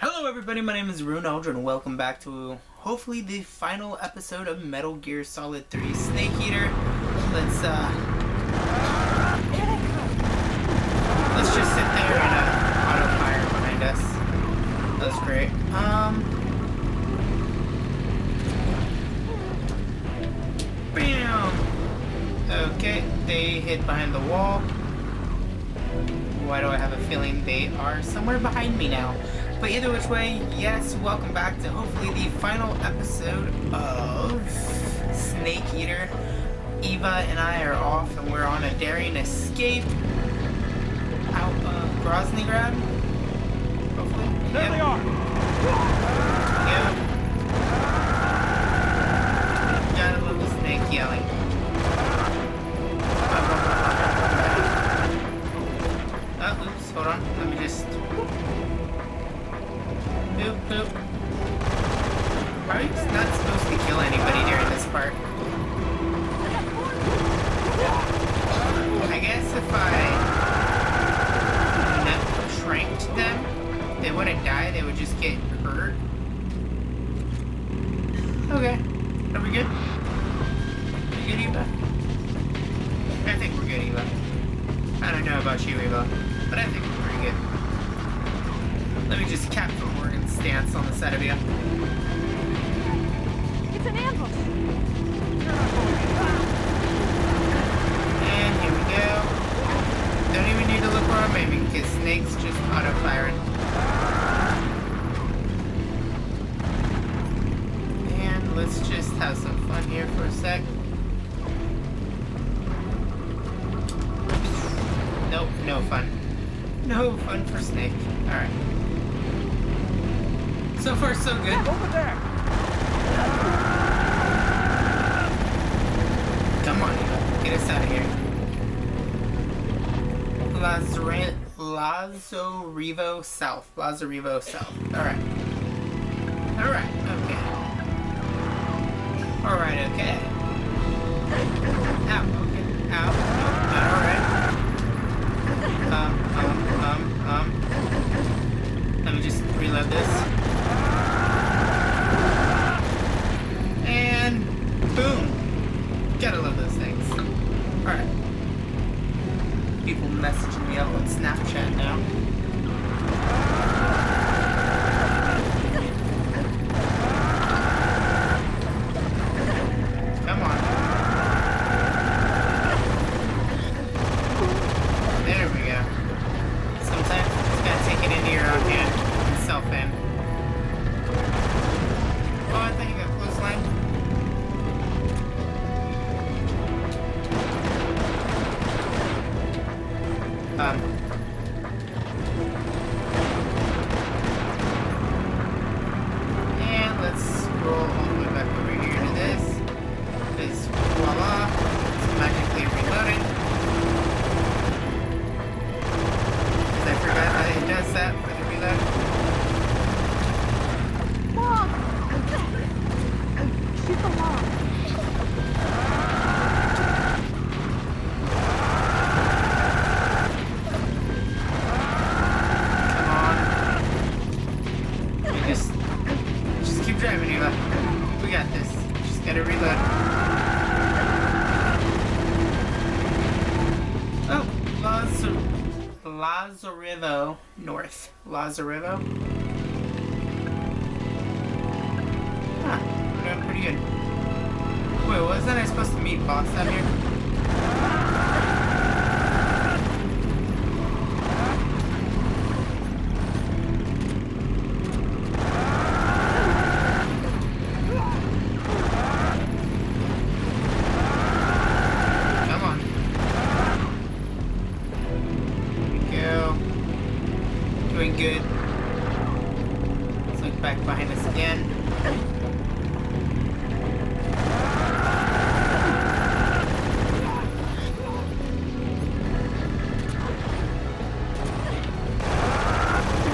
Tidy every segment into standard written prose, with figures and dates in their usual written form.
Hello everybody, my name is Rune Aldrin and welcome back to hopefully the final episode of Metal Gear Solid 3 Snake Eater. Let's just sit there and auto fire behind us. That's great. Bam! Okay, they hid behind the wall. Why do I have a feeling they are somewhere behind me now? But either which way, yes, welcome back to hopefully the final episode of Snake Eater. Eva and I are off and we're on a daring escape out of Groznygrad. Hopefully. There they are! Yep. Got a little snake yelling. Oh, oops, hold on. Let me just... Boop, boop. Probably not supposed to kill anybody during this part. I guess if I tranked them, they wouldn't die, they would just get hurt. Okay. Are we good? Are we good, Eva? I think we're good, Eva. I don't know about you, Eva, but I think we're pretty good. Let me just Captain Morgan stance on the side of you. It's an ambush! And here we go. Don't even need to look where I'm aiming because Snake's just auto-firing. And let's just have some fun here for a sec. Nope, no fun. No fun for Snake. Alright. So far, so good. Over there! Come on, Eva. Get us out of here. Lazarevo South. Lazarevo South. Alright. Alright, okay. Alright, okay. Ow, okay. Ow. No, not alright. Let me just reload this. And boom! Gotta love those things. Alright. People messaging me up on Snapchat now. Come on. There we go. Sometimes you just gotta take it into your own hand and self-aim. Oh, I thought you got close line. And let's scroll all the way back over here to this. This voila, it's magically reloading. Because I forgot that it does that for the reload. Mom! Shoot the mom! Just keep driving, Eva. We got this. Just gotta reload. Oh, Lazarevo North. Lazarevo? Huh, we're doing pretty good. Wait, wasn't I supposed to meet boss out here? Doing good. Let's look back behind us again.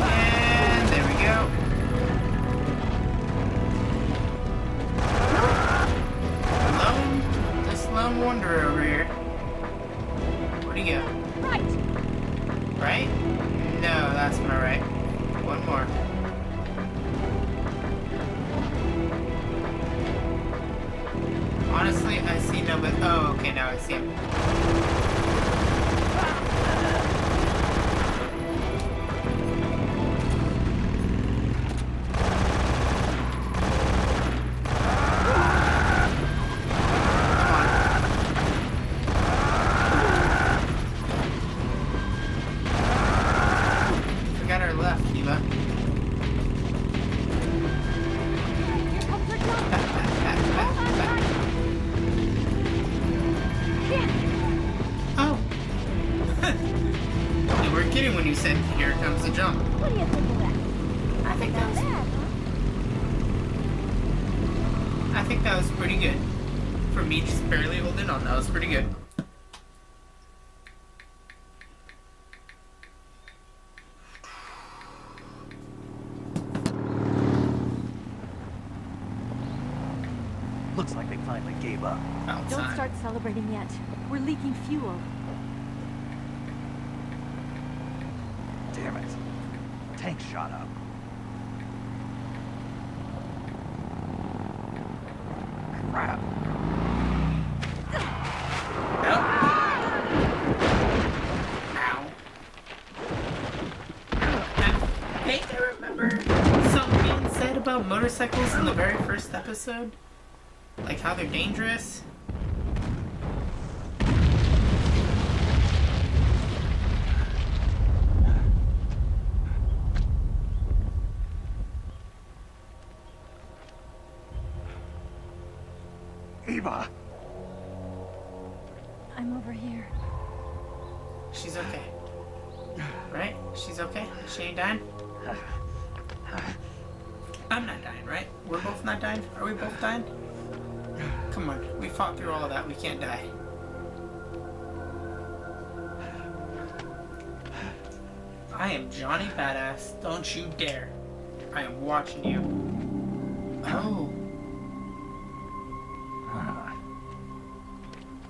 And there we go. This lone wanderer over here. Where'd he go? Right! Right? No, that's my right. One more. escape. Forgot our left, Eva. Here comes the jump. Hold on tight. Can't. Oh. You weren't kidding when you said, here comes the jump. What do you think of that? I think that Not was, bad, huh? I think that was pretty good. For me just barely holding on, that was pretty good. Looks like they finally gave up. About Don't time. start celebrating yet. We're leaking fuel. Damn it. Tank shot up. Crap. Nope. Ow. I think I remember something being said about motorcycles in the very first episode. Like how they're dangerous. Eva! I'm over here. She's okay. Right? She's okay? She ain't dying? I'm not dying, right? We're both not dying? Are we both dying? Come on, we fought through all of that. We can't die. I am Johnny Badass. Don't you dare. I am watching you. Oh.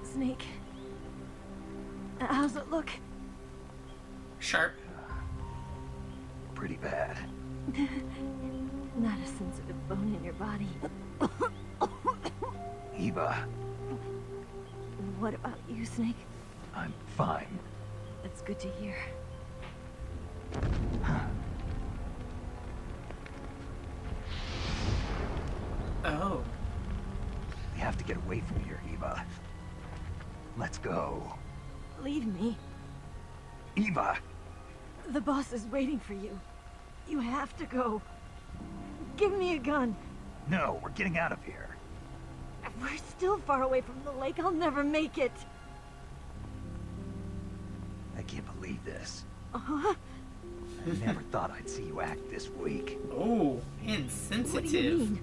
Snake. How's it look? Sharp. Pretty bad. Not a sensitive bone in your body. Eva, What about you, Snake? I'm fine. That's good to hear. Oh. We have to get away from here, Eva. Let's go. Leave me. Eva! The boss is waiting for you. You have to go. Give me a gun. No, we're getting out of here. We're still far away from the lake. I'll never make it. I can't believe this. Uh-huh. I never thought I'd see you act this weak. Oh, What do you insensitive. mean?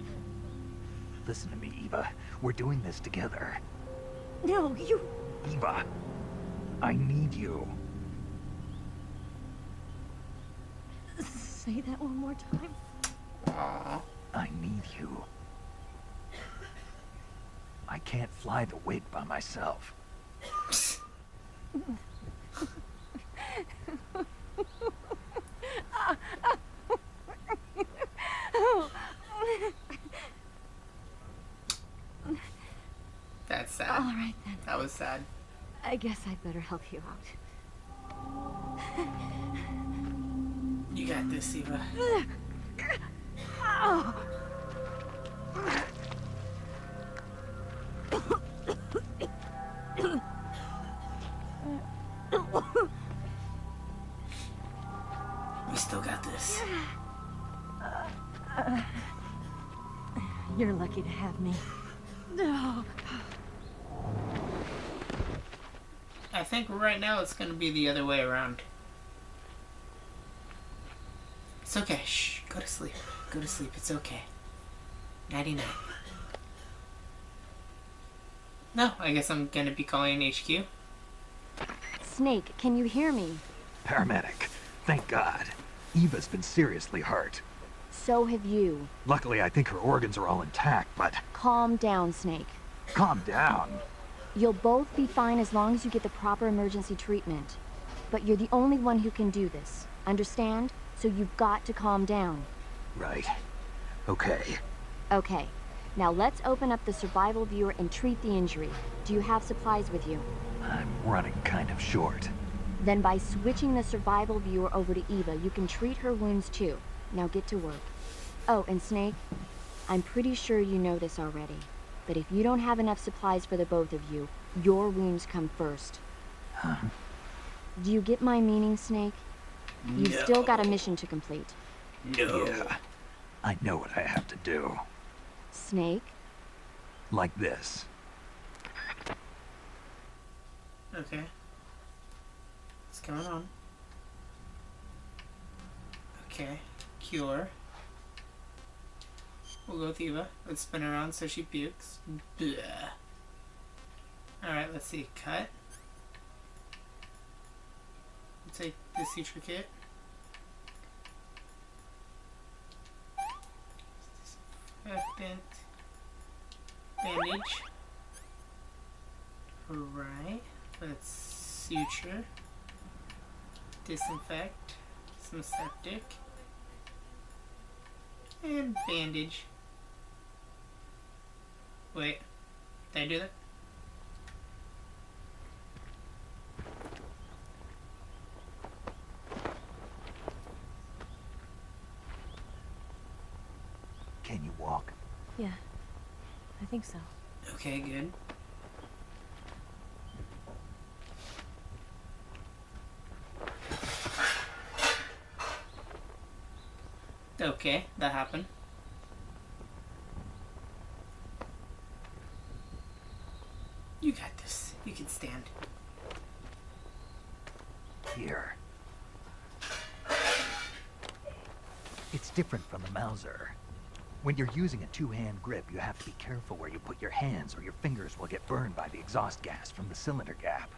Listen to me, Eva. We're doing this together. No, you... Eva, I need you. Say that one more time. Aw. I need you. I can't fly the wig by myself. That's sad. All right, then. That was sad. I guess I'd better help you out. You got this, Eva. Ow! We still got this. You're lucky to have me. No. I think right now it's gonna be the other way around. It's okay. Shh. Go to sleep. Go to sleep. It's okay. Nighty-night. No, I guess I'm gonna be calling HQ. Snake, can you hear me? Paramedic. Thank God. Eva's been seriously hurt. So have you. Luckily, I think her organs are all intact, but Calm down, Snake. calm down. You'll both be fine as long as you get the proper emergency treatment. But you're the only one who can do this. Understand? So you've got to calm down. Right. Okay. Okay. Now let's open up the survival viewer and treat the injury. Do you have supplies with you? I'm running kind of short. Then by switching the survival viewer over to Eva, you can treat her wounds too. Now get to work. Oh, and Snake, I'm pretty sure you know this already, but if you don't have enough supplies for the both of you, your wounds come first. Huh? Do you get my meaning, Snake? You've No. still got a mission to complete. No. Yeah. I know what I have to do. Snake? Like this. Okay. What's going on? Okay. Cure. We'll go with Eva. Let's spin her around so she pukes. Bleh. Alright, let's see. Cut. We'll take the suture kit. Disinfectant. Bandage. Right. Let's suture. Disinfect. Some septic. And bandage. Wait. Did I do that? Can you walk? Yeah, I think so. Okay, good. Okay, that happened. You got this. You can stand. Here. It's different from the Mauser. When you're using a two-hand grip, you have to be careful where you put your hands or your fingers will get burned by the exhaust gas from the cylinder gap.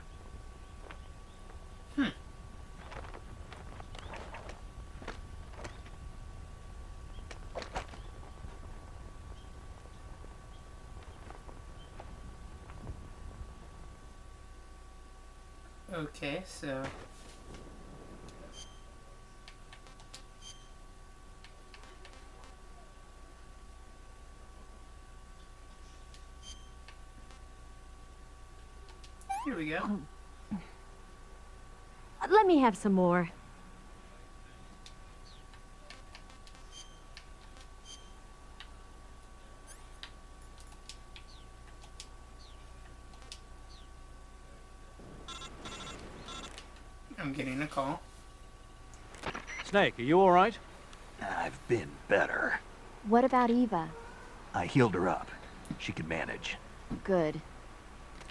Okay, so... Here we go. Let me have some more. I'm getting a call. Snake, are you all right? I've been better. What about Eva? I healed her up. She can manage. Good.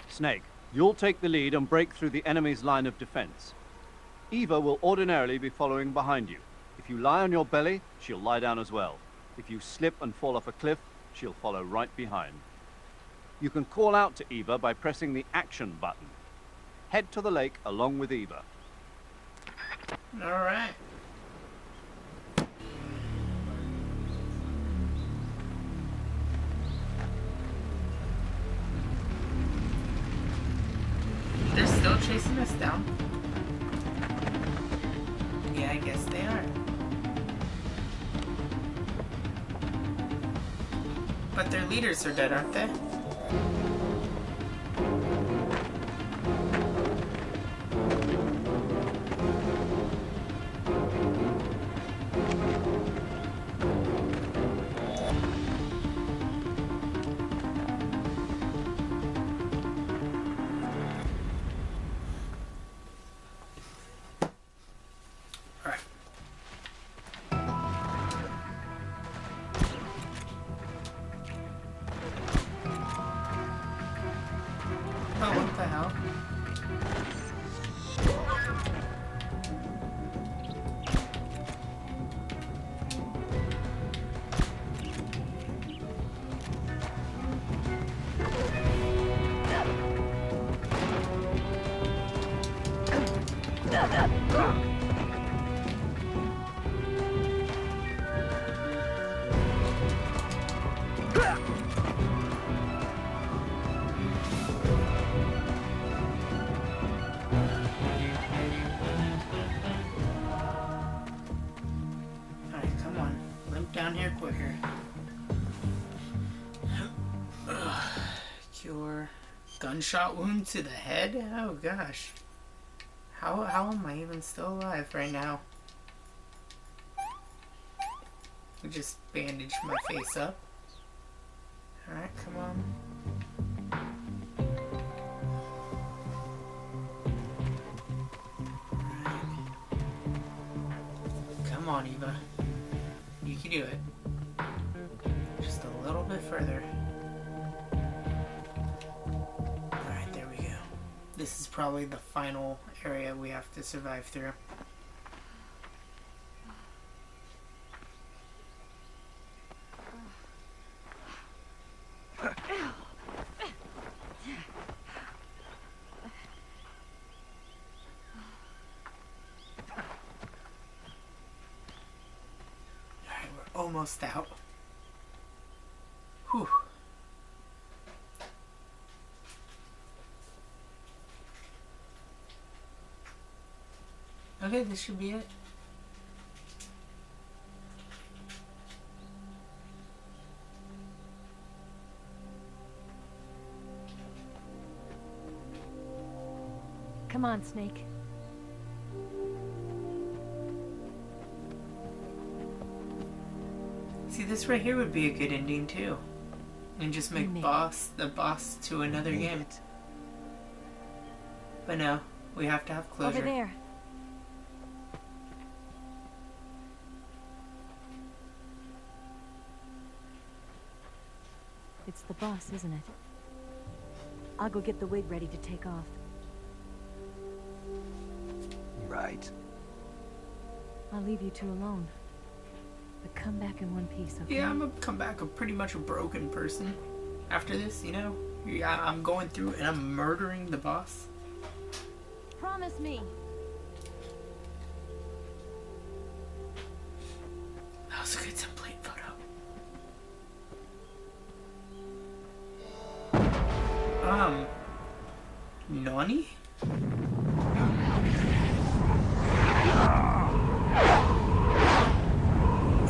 Snake, you'll take the lead and break through the enemy's line of defense. Eva will ordinarily be following behind you. If you lie on your belly, she'll lie down as well. If you slip and fall off a cliff, she'll follow right behind. You can call out to Eva by pressing the action button. Head to the lake along with Eva. Alright. They're still chasing us down. Yeah, I guess they are. But their leaders are dead, aren't they? Alright. Oh, what the hell? Alright, come on. Limp down here quicker. Cure. Gunshot wound to the head? Oh gosh. How am I even still alive right now? I just bandaged my face up. Alright, come on. Alright. Come on, Eva. You can do it. Just a little bit further. Alright, there we go. This is probably the final area we have to survive through. Almost out. Whew. Okay, this should be it. Come on, Snake. See, this right here would be a good ending too. And just make the boss to another game. But no, we have to have closure. Over there. It's the boss, isn't it? I'll go get the wig ready to take off. Right. I'll leave you two alone. But come back in one piece, okay? Yeah, I'm gonna come back pretty much a broken person after this, you know? Yeah, I'm going through and I'm murdering the boss. Promise me. That was a good template photo. Nani?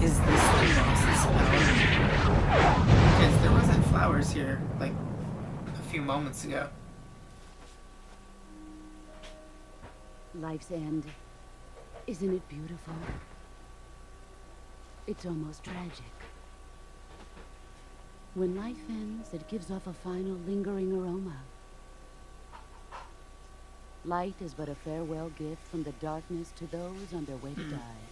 Is this the boss's power? Because there wasn't flowers here, like, a few moments ago. Life's end. Isn't it beautiful? It's almost tragic. When life ends, it gives off a final lingering aroma. Light is but a farewell gift from the darkness to those on their way to die.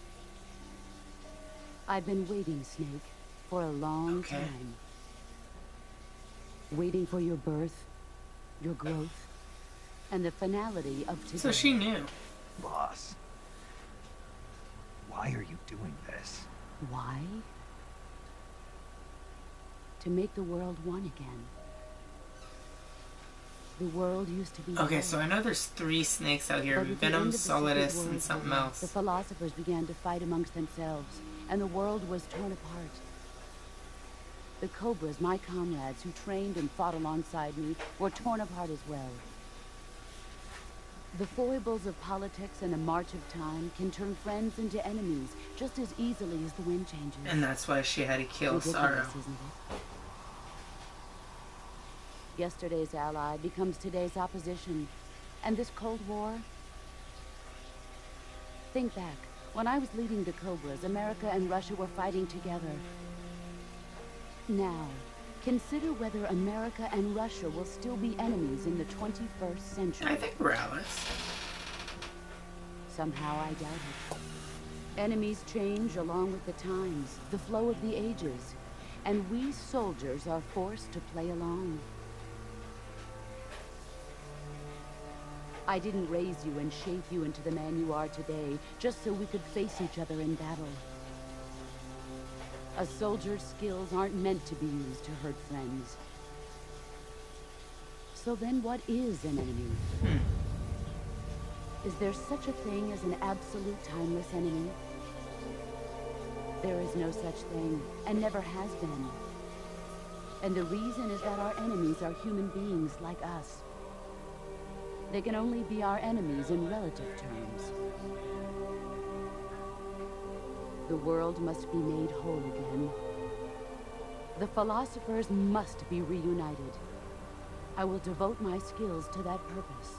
I've been waiting, Snake, for a long time. Waiting for your birth, your growth, and the finality of today. So she knew. Boss. Why are you doing this? Why? To make the world one again. The world used to be Okay, one. so I know there's 3 snakes out here. But at the end Venom, of the Solidus, secret and world something war, else. The philosophers began to fight amongst themselves, and the world was torn apart. The Cobras, my comrades who trained and fought alongside me, were torn apart as well. The foibles of politics and the march of time can turn friends into enemies just as easily as the wind changes. And that's why she had to kill Ridiculous, Sorrow. isn't it? Yesterday's ally becomes today's opposition. And this Cold War? Think back. When I was leading the Cobras, America and Russia were fighting together. Now, consider whether America and Russia will still be enemies in the 21st century. I think we're allies. Somehow I doubt it. Enemies change along with the times, the flow of the ages, and we soldiers are forced to play along. I didn't raise you and shape you into the man you are today just so we could face each other in battle. A soldier's skills aren't meant to be used to hurt friends. So then what is an enemy? Is there such a thing as an absolute timeless enemy? There is no such thing, and never has been. And the reason is that our enemies are human beings like us. They can only be our enemies in relative terms. The world must be made whole again. The philosophers must be reunited. I will devote my skills to that purpose.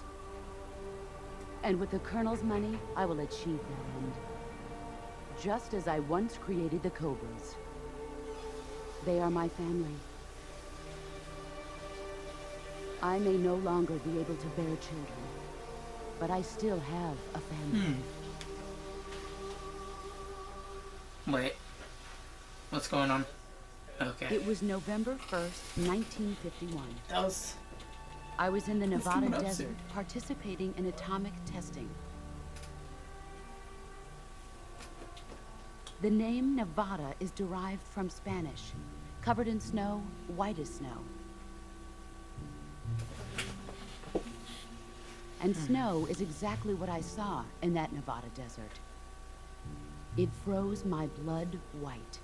And with the Colonel's money, I will achieve that end. Just as I once created the Cobras. They are my family. I may no longer be able to bear children, but I still have a family. Wait. What's going on? Okay. It was November 1st, 1951. That was... I was in the Nevada coming up desert soon. participating in atomic testing. The name Nevada is derived from Spanish. Covered in snow, white as snow. And snow is exactly what I saw in that Nevada desert. It froze my blood white.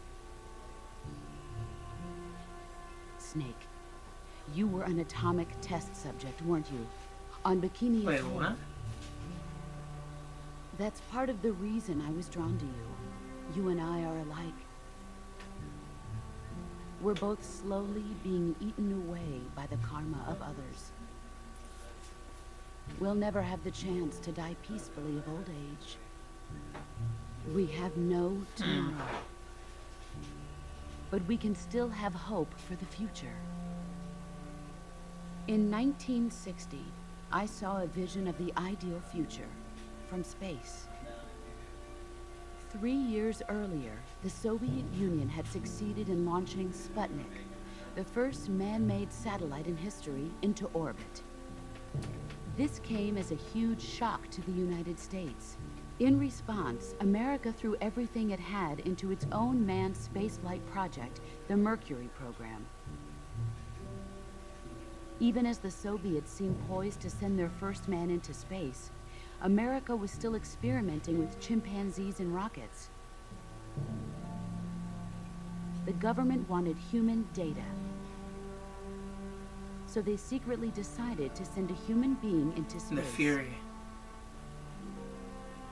Snake, you were an atomic test subject, weren't you? On Bikini Wait, Atoll. what? That's part of the reason I was drawn to you. You and I are alike. We're both slowly being eaten away by the karma of others. We'll never have the chance to die peacefully of old age. We have no tomorrow. But we can still have hope for the future. In 1960, I saw a vision of the ideal future from space. 3 years earlier, the Soviet Union had succeeded in launching Sputnik, the first man-made satellite in history, into orbit. This came as a huge shock to the United States. In response, America threw everything it had into its own manned spaceflight project, the Mercury program. Even as the Soviets seemed poised to send their first man into space, America was still experimenting with chimpanzees and rockets. The government wanted human data. So they secretly decided to send a human being into space. The Fury.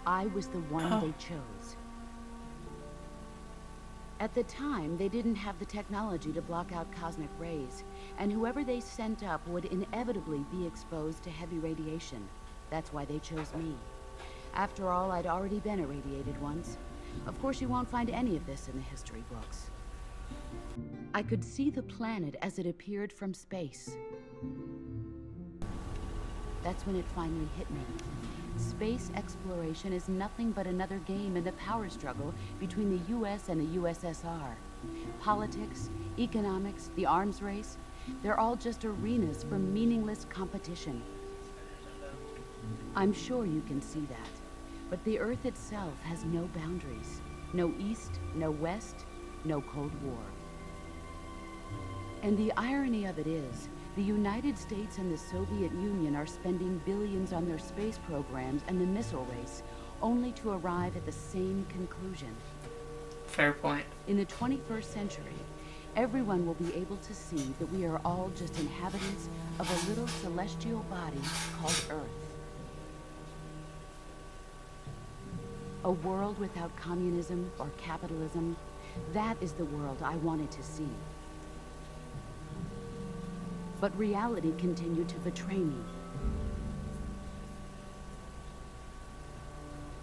I was the one they chose. At the time, they didn't have the technology to block out cosmic rays, and whoever they sent up would inevitably be exposed to heavy radiation. That's why they chose me. After all, I'd already been irradiated once. Of course, you won't find any of this in the history books. I could see the planet as it appeared from space. That's when it finally hit me. Space exploration is nothing but another game in the power struggle between the US and the USSR. Politics, economics, the arms race, they're all just arenas for meaningless competition. I'm sure you can see that, but the Earth itself has no boundaries. No East, no West, no Cold War. And the irony of it is, the United States and the Soviet Union are spending billions on their space programs and the missile race, only to arrive at the same conclusion. Fair point. In the 21st century, everyone will be able to see that we are all just inhabitants of a little celestial body called Earth. A world without communism or capitalism, that is the world I wanted to see. But reality continued to betray me.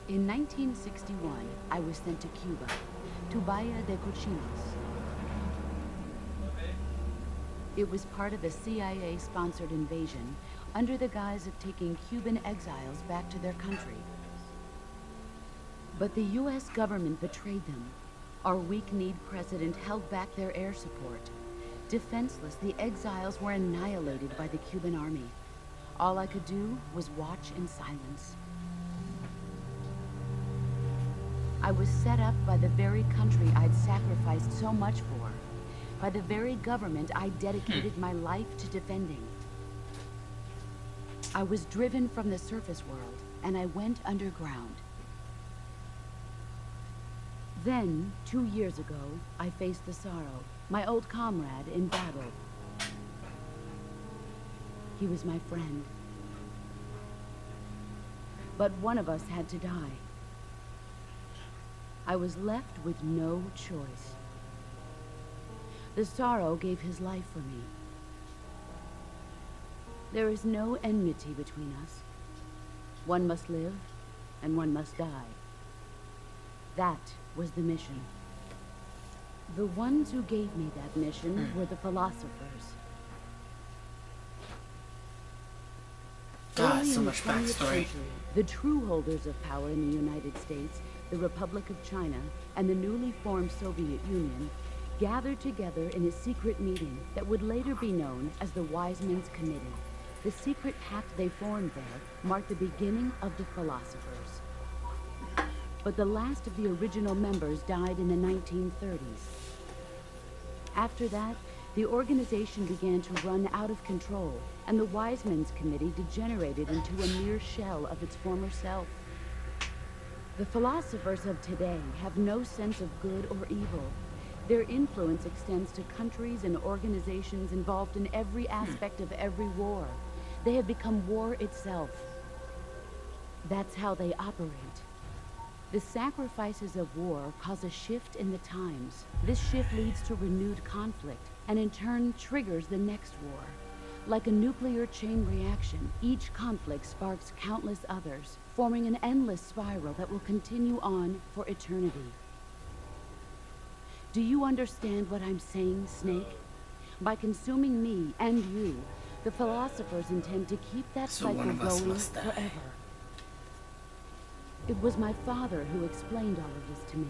In 1961, I was sent to Cuba, to Bahia de Cochinos. It was part of a CIA-sponsored invasion under the guise of taking Cuban exiles back to their country. But the US government betrayed them. Our weak-kneed president held back their air support. Defenseless, the exiles were annihilated by the Cuban army. All I could do was watch in silence. I was set up by the very country I'd sacrificed so much for, by the very government I dedicated my life to defending. I was driven from the surface world, and I went underground. Then, 2 years ago, I faced the Sorrow, my old comrade in battle. He was my friend. But one of us had to die. I was left with no choice. The Sorrow gave his life for me. There is no enmity between us. One must live, and one must die. That was the mission. The ones who gave me that mission were the philosophers. Early So in the much 20th backstory. century, the true holders of power in the United States, the Republic of China, and the newly formed Soviet Union gathered together in a secret meeting that would later be known as the Wise Men's Committee. The secret pact they formed there marked the beginning of the philosophers. But the last of the original members died in the 1930s. After that, the organization began to run out of control, and the Wise Men's Committee degenerated into a mere shell of its former self. The philosophers of today have no sense of good or evil. Their influence extends to countries and organizations involved in every aspect of every war. They have become war itself. That's how they operate. The sacrifices of war cause a shift in the times. This shift leads to renewed conflict, and in turn triggers the next war. Like a nuclear chain reaction, each conflict sparks countless others, forming an endless spiral that will continue on for eternity. Do you understand what I'm saying, Snake? By consuming me and you, the philosophers intend to keep that So cycle one of us going must die. forever. It was my father who explained all of this to me.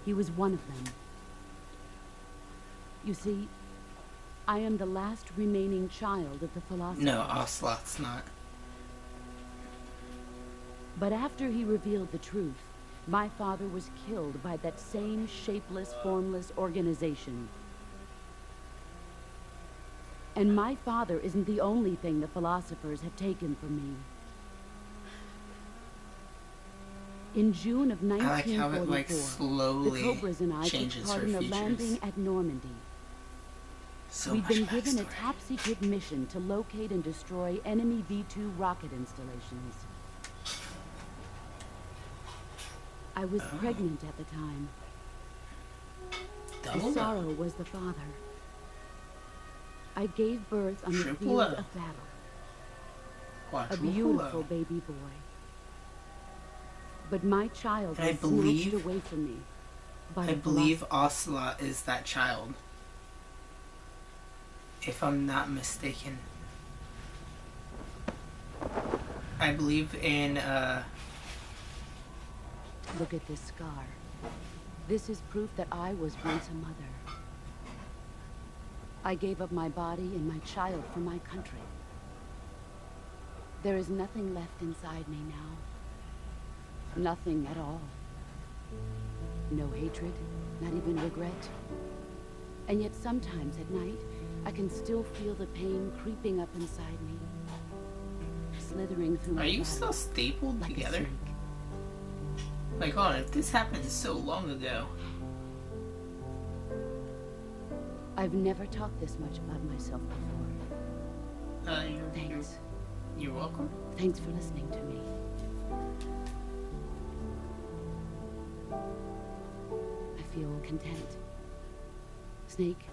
He was one of them. You see, I am the last remaining child of the philosophers. No, Ocelot's not. But after he revealed the truth, my father was killed by that same shapeless, formless organization. And my father isn't the only thing the philosophers have taken from me. In June of I like 1944, how it like the slowly Cobras and I took changes part her in a features. landing at Normandy. So We'd much been given a backstory. top-secret mission to locate and destroy enemy V-2 rocket installations. I was pregnant at the time. The Double sorrow was the father. I gave birth on the Triple field O. of battle. A Quadruple beautiful O. baby boy. But my child And I was believe- snatched away from me by I the believe philosophers. Ocelot is that child. If I'm not mistaken. I believe in, Look at this scar. This is proof that I was once a mother. I gave up my body and my child for my country. There is nothing left inside me now. Nothing at all. No hatred, not even regret. And yet sometimes at night, I can still feel the pain creeping up inside me. Slithering through my are you body still stapled like a together? snake. Like, hold on, if this happened so long ago. I've never talked this much about myself before. Thanks. You're welcome. Thanks for listening to me. I feel content. Snake.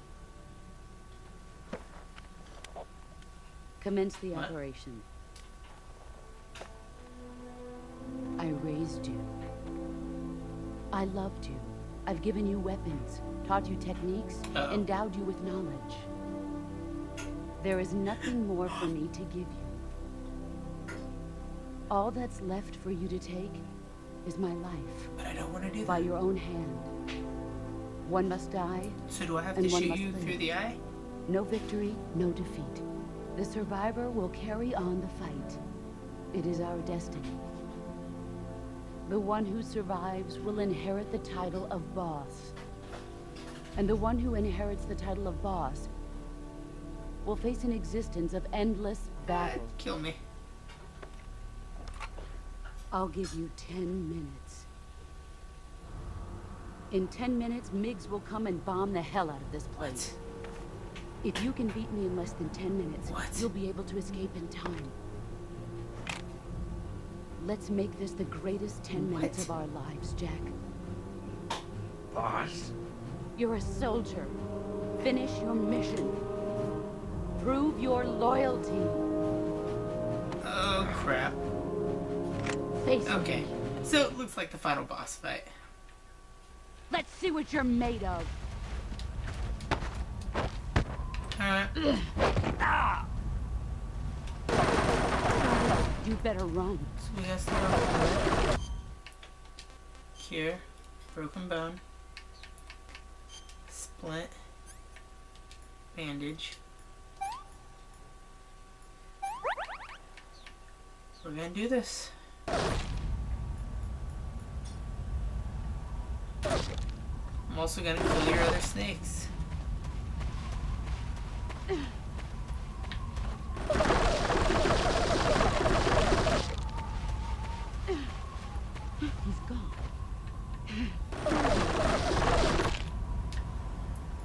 Commence the What? operation. I raised you. I loved you. I've given you weapons, taught you techniques, Uh-oh. endowed you with knowledge. There is nothing more for me to give you. All that's left for you to take is my life, But I don't want to do by that. your own hand. One must die, So do I have and to one shoot must you live. through the eye? no victory, no defeat. The survivor will carry on the fight. It is our destiny. The one who survives will inherit the title of boss. And the one who inherits the title of boss will face an existence of endless battle. Kill me. I'll give you 10 minutes. In 10 minutes, MiGs will come and bomb the hell out of this place. What? If you can beat me in less than 10 minutes, What? you'll be able to escape in time. Let's make this the greatest 10 minutes What? of our lives, Jack. Boss? You're a soldier. Finish your mission. Prove your loyalty. Oh, crap. Face me. Okay, so it looks like the final boss fight. Let's see what you're made of. You better run. So we got some here, broken bone, splint, bandage. We're gonna do this. I'm also gonna kill your other snakes. He's gone.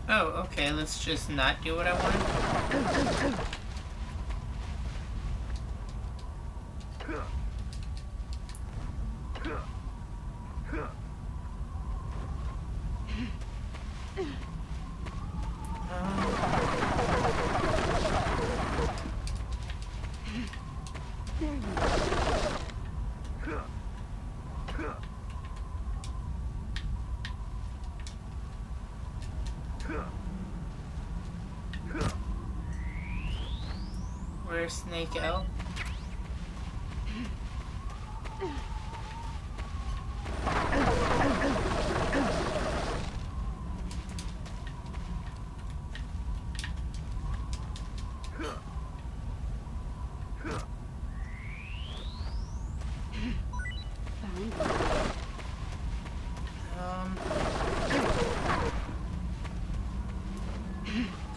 Oh, okay, let's just not do what I wanted. There you go. Where's Snake L?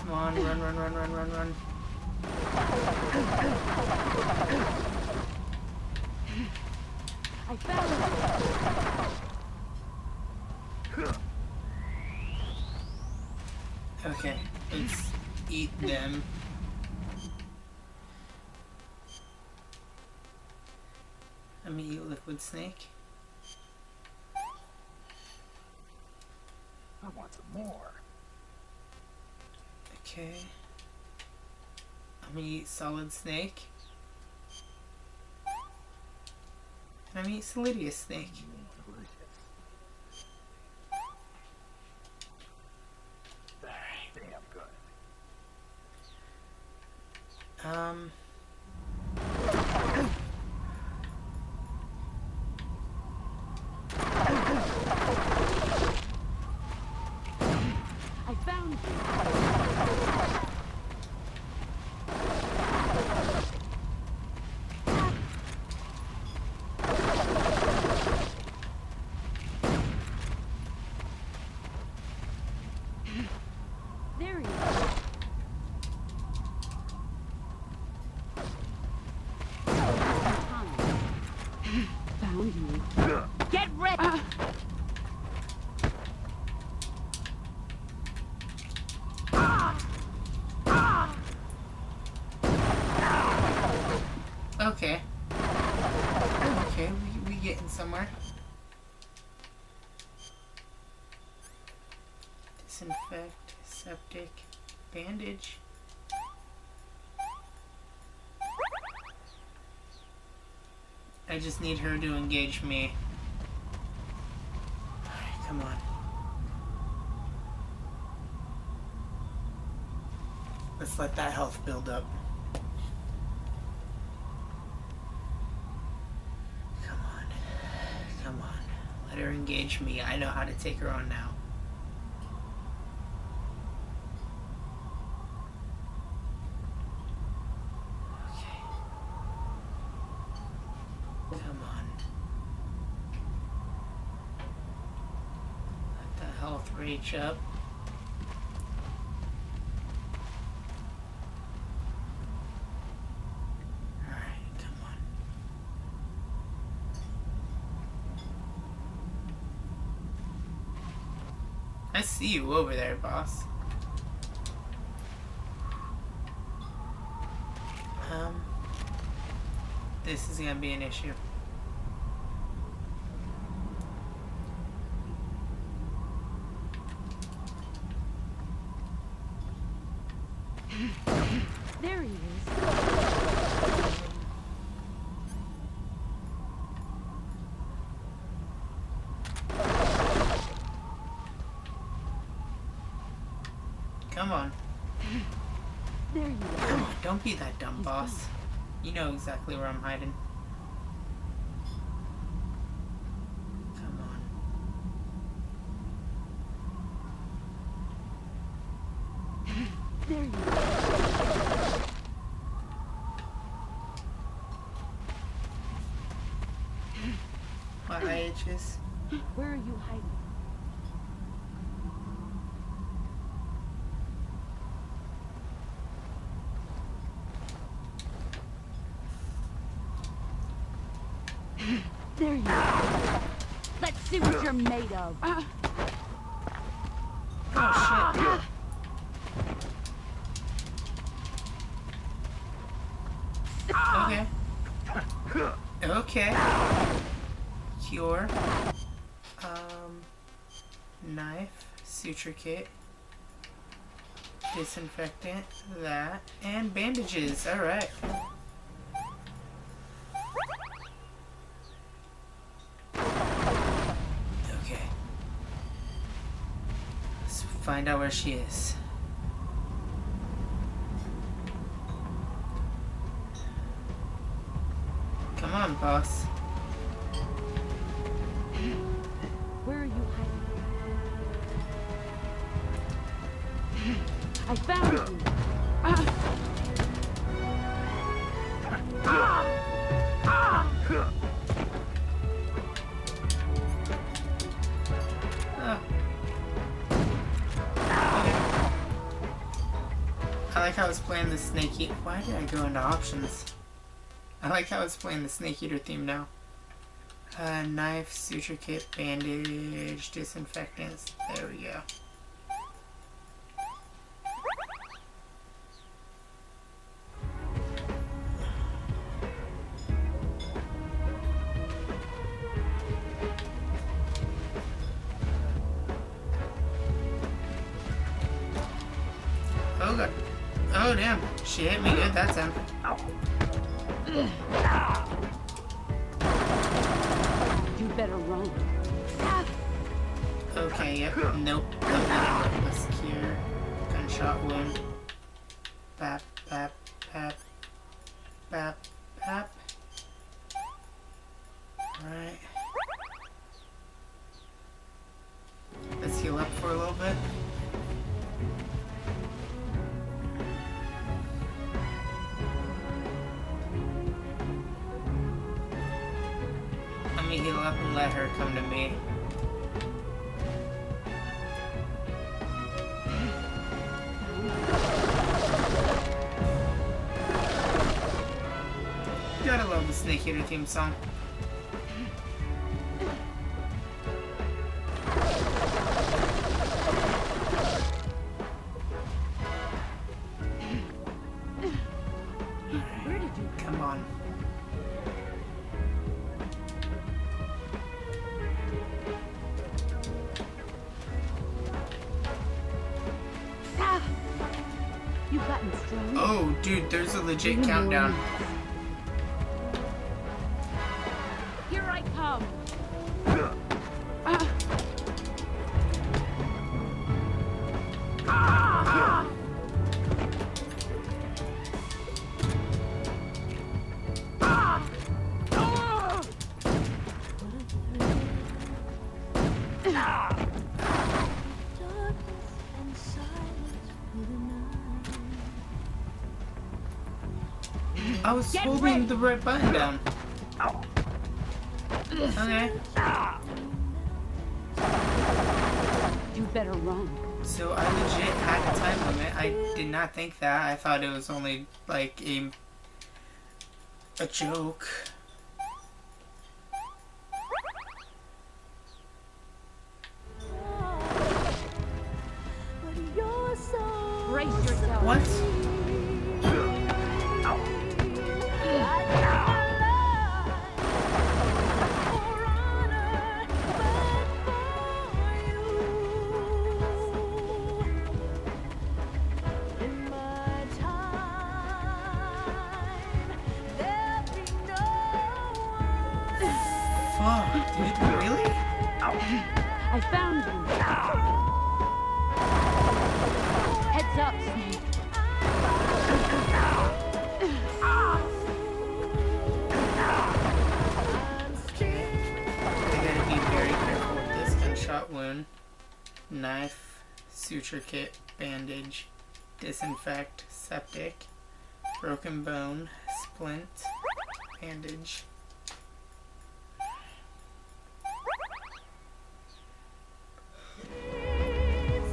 Come on, run. I found it. Okay, let's eat them. Let me eat liquid snake. I want some more. Okay. I'm gonna eat solid snake. And I'm gonna eat solidious snake. Damn good. I found you. There you go. Found you. Get ready! Okay. Okay, we getting somewhere. Disinfect, septic, bandage. I just need her to engage me. Alright, come on. Let's let that health build up. Come on. Let her engage me. I know how to take her on now. Okay. Come on. Let the health reach up. Alright, come on. I see you over there, boss. This is gonna be an issue. Come on. There you are. Come on, don't be that dumb, boss. You know exactly where I'm hiding. Come on. There you are. My IHs. Where are you hiding? There you are. Let's see what you're made of. Oh, shit. Okay. Okay. Cure. Knife. Suture kit. Disinfectant. That. And bandages. Alright. Okay. Let's find out where she is. Come on, boss. Where are you hiding? I found you. Oh. I like how it's playing the Snake Eater. Why did I go into options? I like how it's playing the Snake Eater theme now. Knife, suture kit, bandage, disinfectants. There we go. Oh god. Oh damn. She hit me good that time. You better run. Okay, yep. Nope. Let's cure. Gunshot wound. Bap, bap, bap. Bap, bap. Alright. Let's heal up for a little bit. Let me heal up and let her come to me. Gotta love the Snake Eater theme song. Where did you Come on. You've gotten strong. Oh, dude, there's a legit countdown. Here I come. I was Get holding ready. the right button down. Okay. You better run. So I legit had a time limit. I did not think that. I thought it was only like a joke. Brace yourself. What? Fuck, dude, really? I found you. Heads Heads up, Snake. I gotta be very careful with this gunshot wound. Knife, suture kit, bandage, disinfect, septic, broken bone, splint, bandage.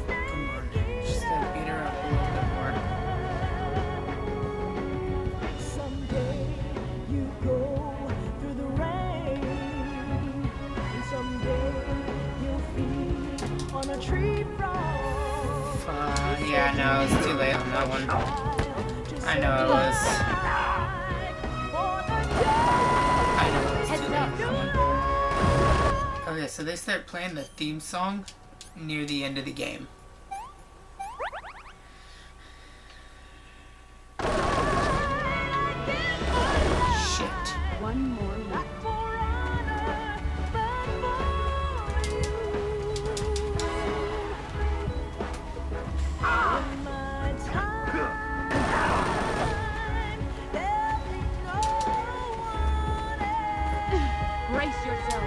Come on, just gotta beat her up a little bit more. Someday you go through the rain, and someday you'll feed on a tree frog. Yeah, no, it's too late on that one. I know it was. I know it was too late on that one. Okay, so they start playing the theme song near the end of the game. Shit. One more look. Brace yourself.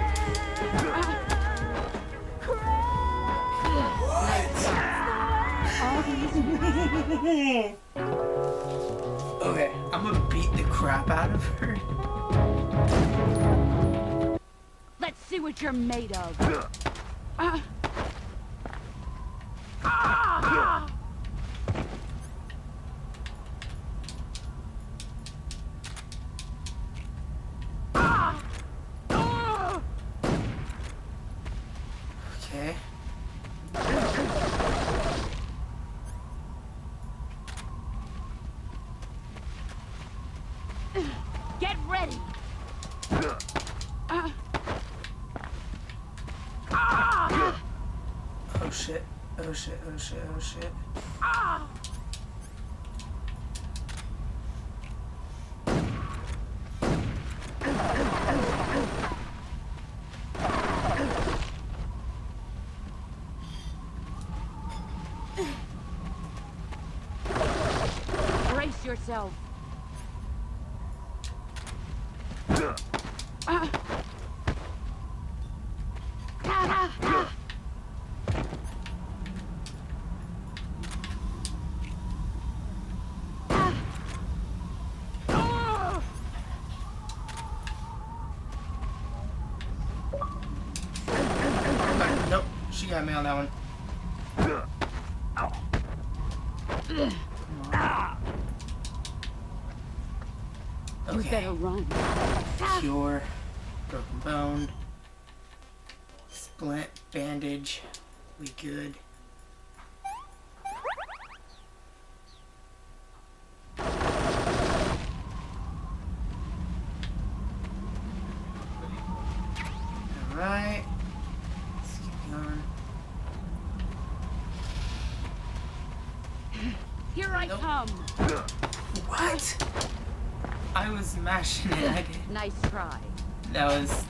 Okay, I'm gonna beat the crap out of her. Let's see what you're made of. Okay. Get ready. Oh shit. Oh shit. Oh shit. Oh shit. Brace yourself. Nope, she got me on that one. You Okay. better run. Cure, broken bone, splint, bandage. We good. Alright. Let's keep going. Here I Nope. come. What? I was mashing it. I did. Nice try. That was.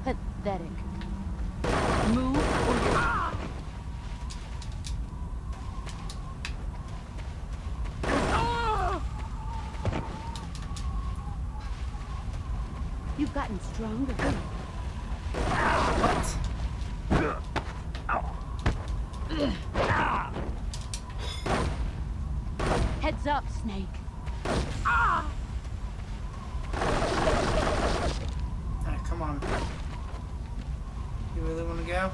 Pathetic. Move or you're... You've gotten stronger. What? Heads up, Snake. Alright, come on. You really want to go?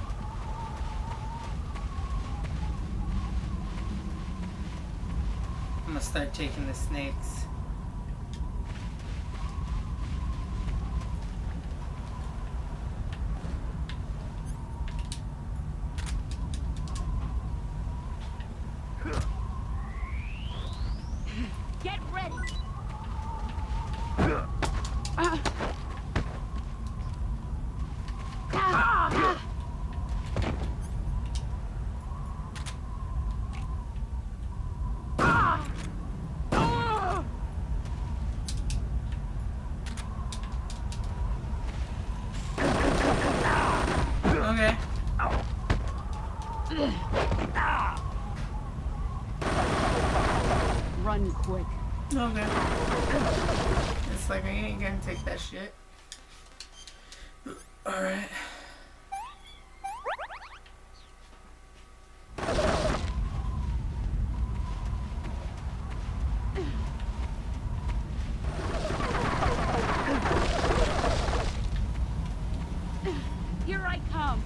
I'm gonna start taking the snakes. Get ready. Okay. run quick. Okay. It's like I ain't gonna take that shit. Alright. Here I come.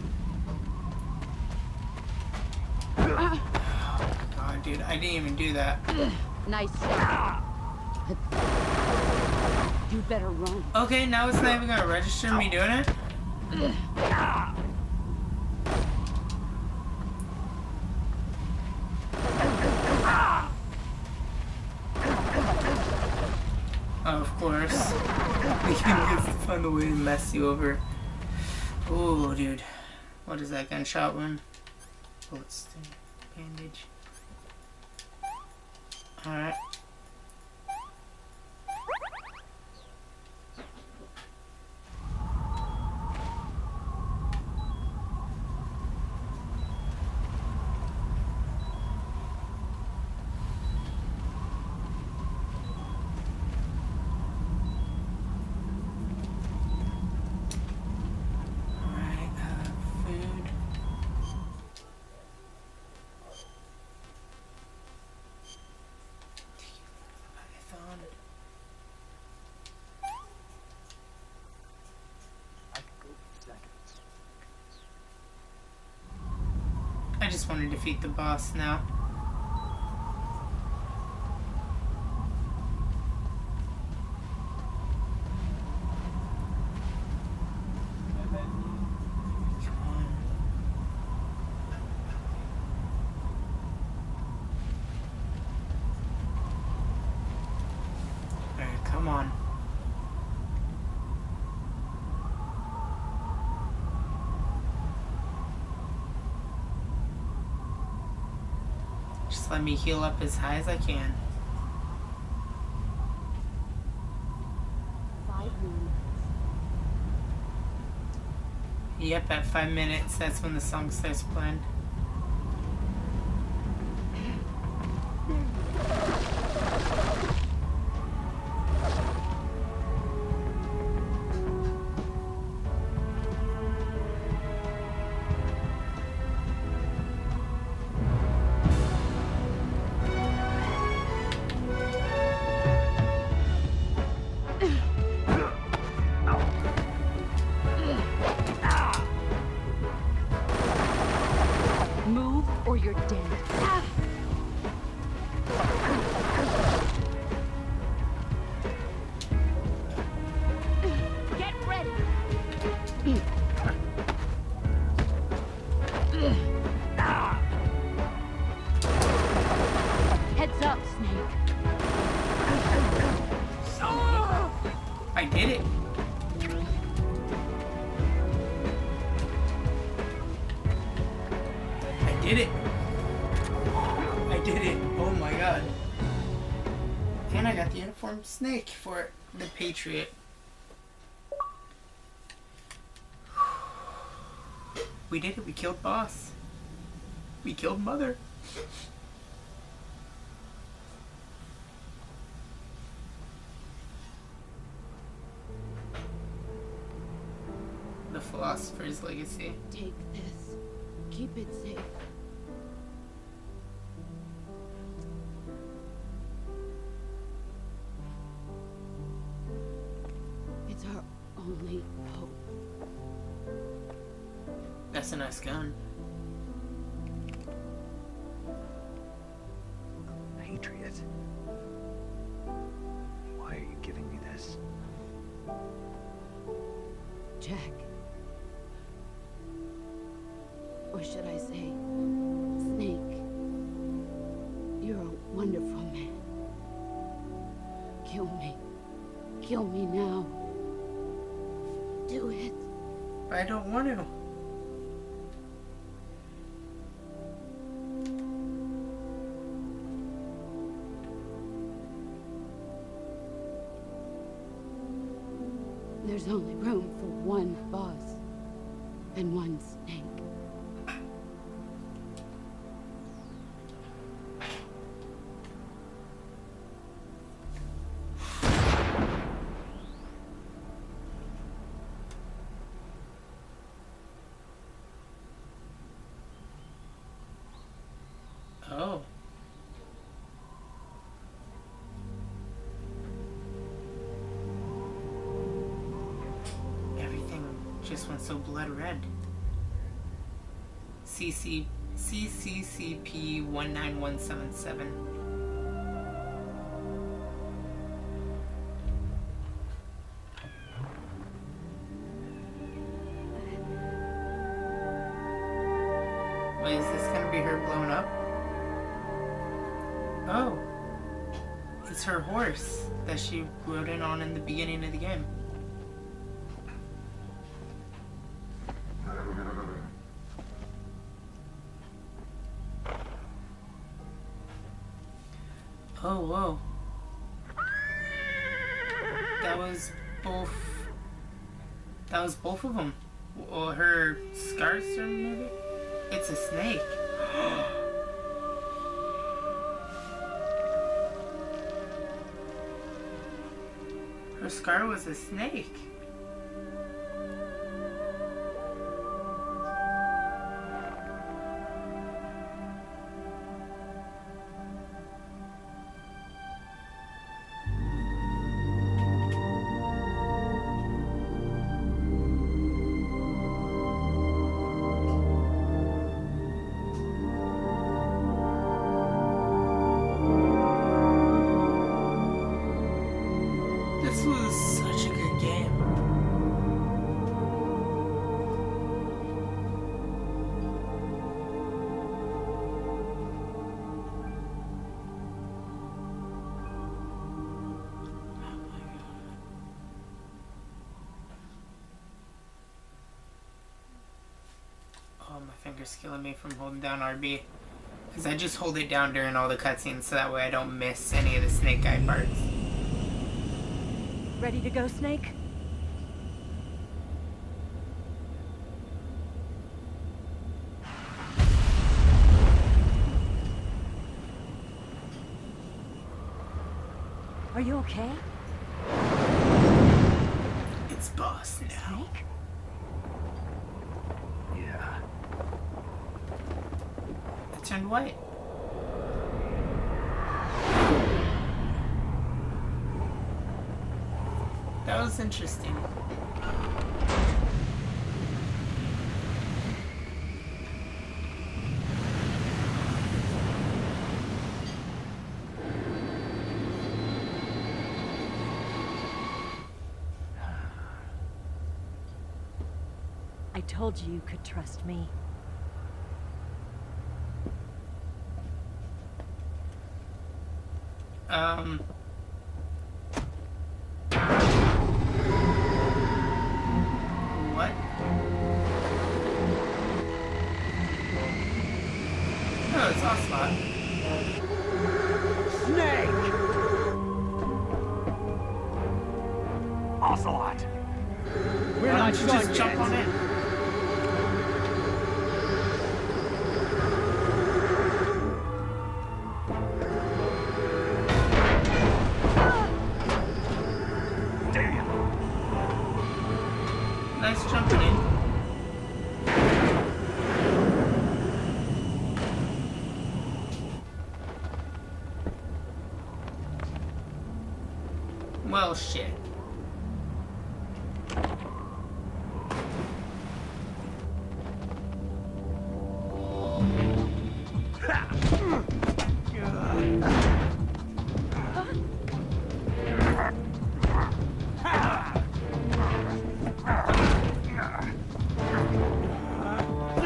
God, dude, I didn't even do that. Nice. You better run. Okay, now it's not even gonna register me doing it? Oh, of course. The game gets to find a way to mess you over. Ooh, dude. What is that? Gunshot wound? Bullet sting. Bandage. Alright. I just want to defeat the boss now. Alright, come on. Just let me heal up as high as I can. 5 minutes. Yep, at 5 minutes, that's when the song starts playing. Move or you're dead. Get ready. Heads up, Snake. I did it! I did it! I did it! Oh my god. And I got the uniform snake for the Patriot. We did it, we killed boss. We killed mother. The Philosopher's Legacy. Take this. Keep it safe. It's our only hope. That's a nice gun. Patriot. Why are you giving me this? Jack. Or should I say, Snake. You're a wonderful man. Kill me. Kill me now. Do it. But I don't want to. There's only room for one boss and one Snake. one's so blood red. CCCP 19177. Wait, is this gonna be her blown up? Oh. It's her horse that she rode in on in the beginning of the game. Oh, whoa. That was both of them. Or her scars, or maybe? It's a snake. Her scar was a snake. This was such a good game. Oh, my finger's killing me from holding down RB. Because I just hold it down during all the cutscenes so that way I don't miss any of the snake guy parts. Ready to go, Snake? Are you okay? It's boss now. Snake? Yeah. It turned white. That was interesting. I told you you could trust me. What? Oh, it's Ocelot. Snake! Ocelot! Why don't you just jump on in? Damn! Nice jumping in. Well, shit.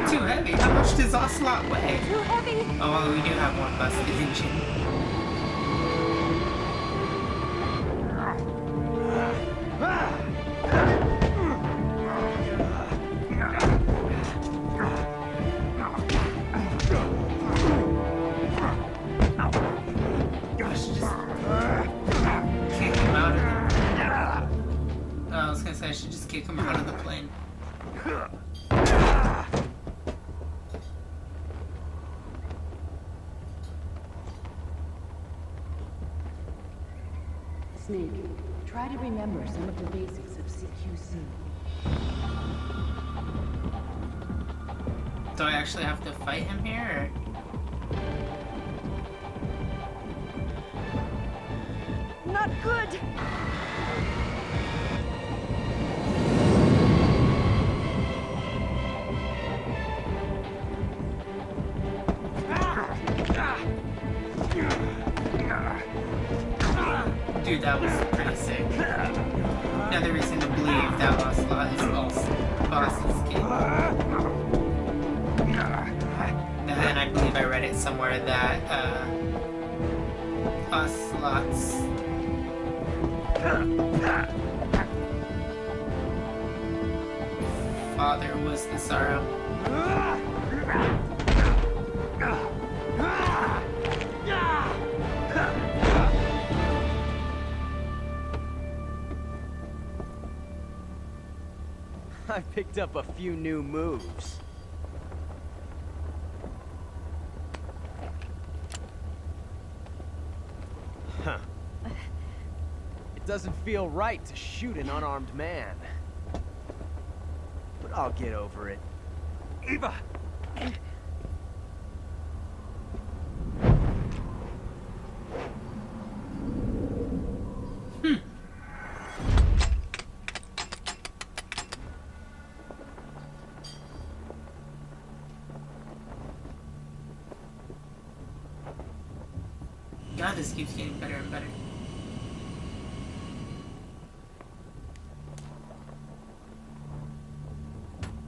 Too heavy. How much does Ocelot weigh? Too heavy! Oh, well, we do have one busted engine. I should just kick him out of the... I was gonna say I should just kick him out of the plane. Snake, try to remember some of the basics of CQC. Do I actually have to fight him here, or... Not good! Dude, that was pretty sick. Another reason to believe that Ocelot is boss's kid. And I believe I read it somewhere that Ocelot's father was the Sorrow. I picked up a few new moves. Huh. It doesn't feel right to shoot an unarmed man. But I'll get over it. Eva! God, this keeps getting better and better.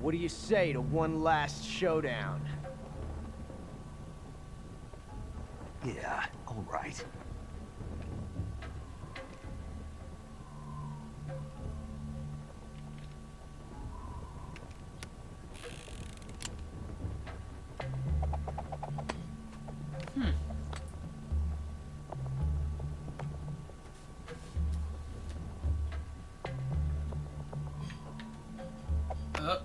What do you say to one last showdown? Yeah, all right. Oh.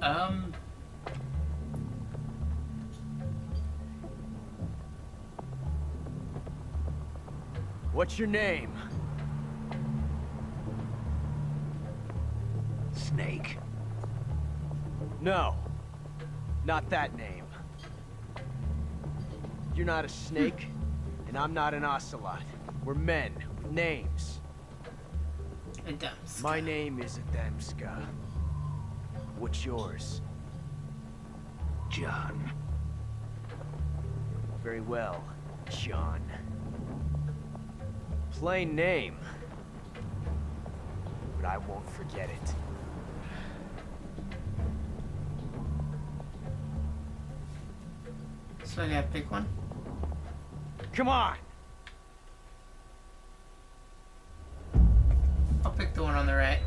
Um. What's your name? Snake. No. Not that name. You're not a snake, and I'm not an ocelot. We're men with names. Adamska. My name is Adamska. What's yours? John. Very well, John. Plain name. But I won't forget it. So I gotta pick one. Come on! I'll pick the one on the right.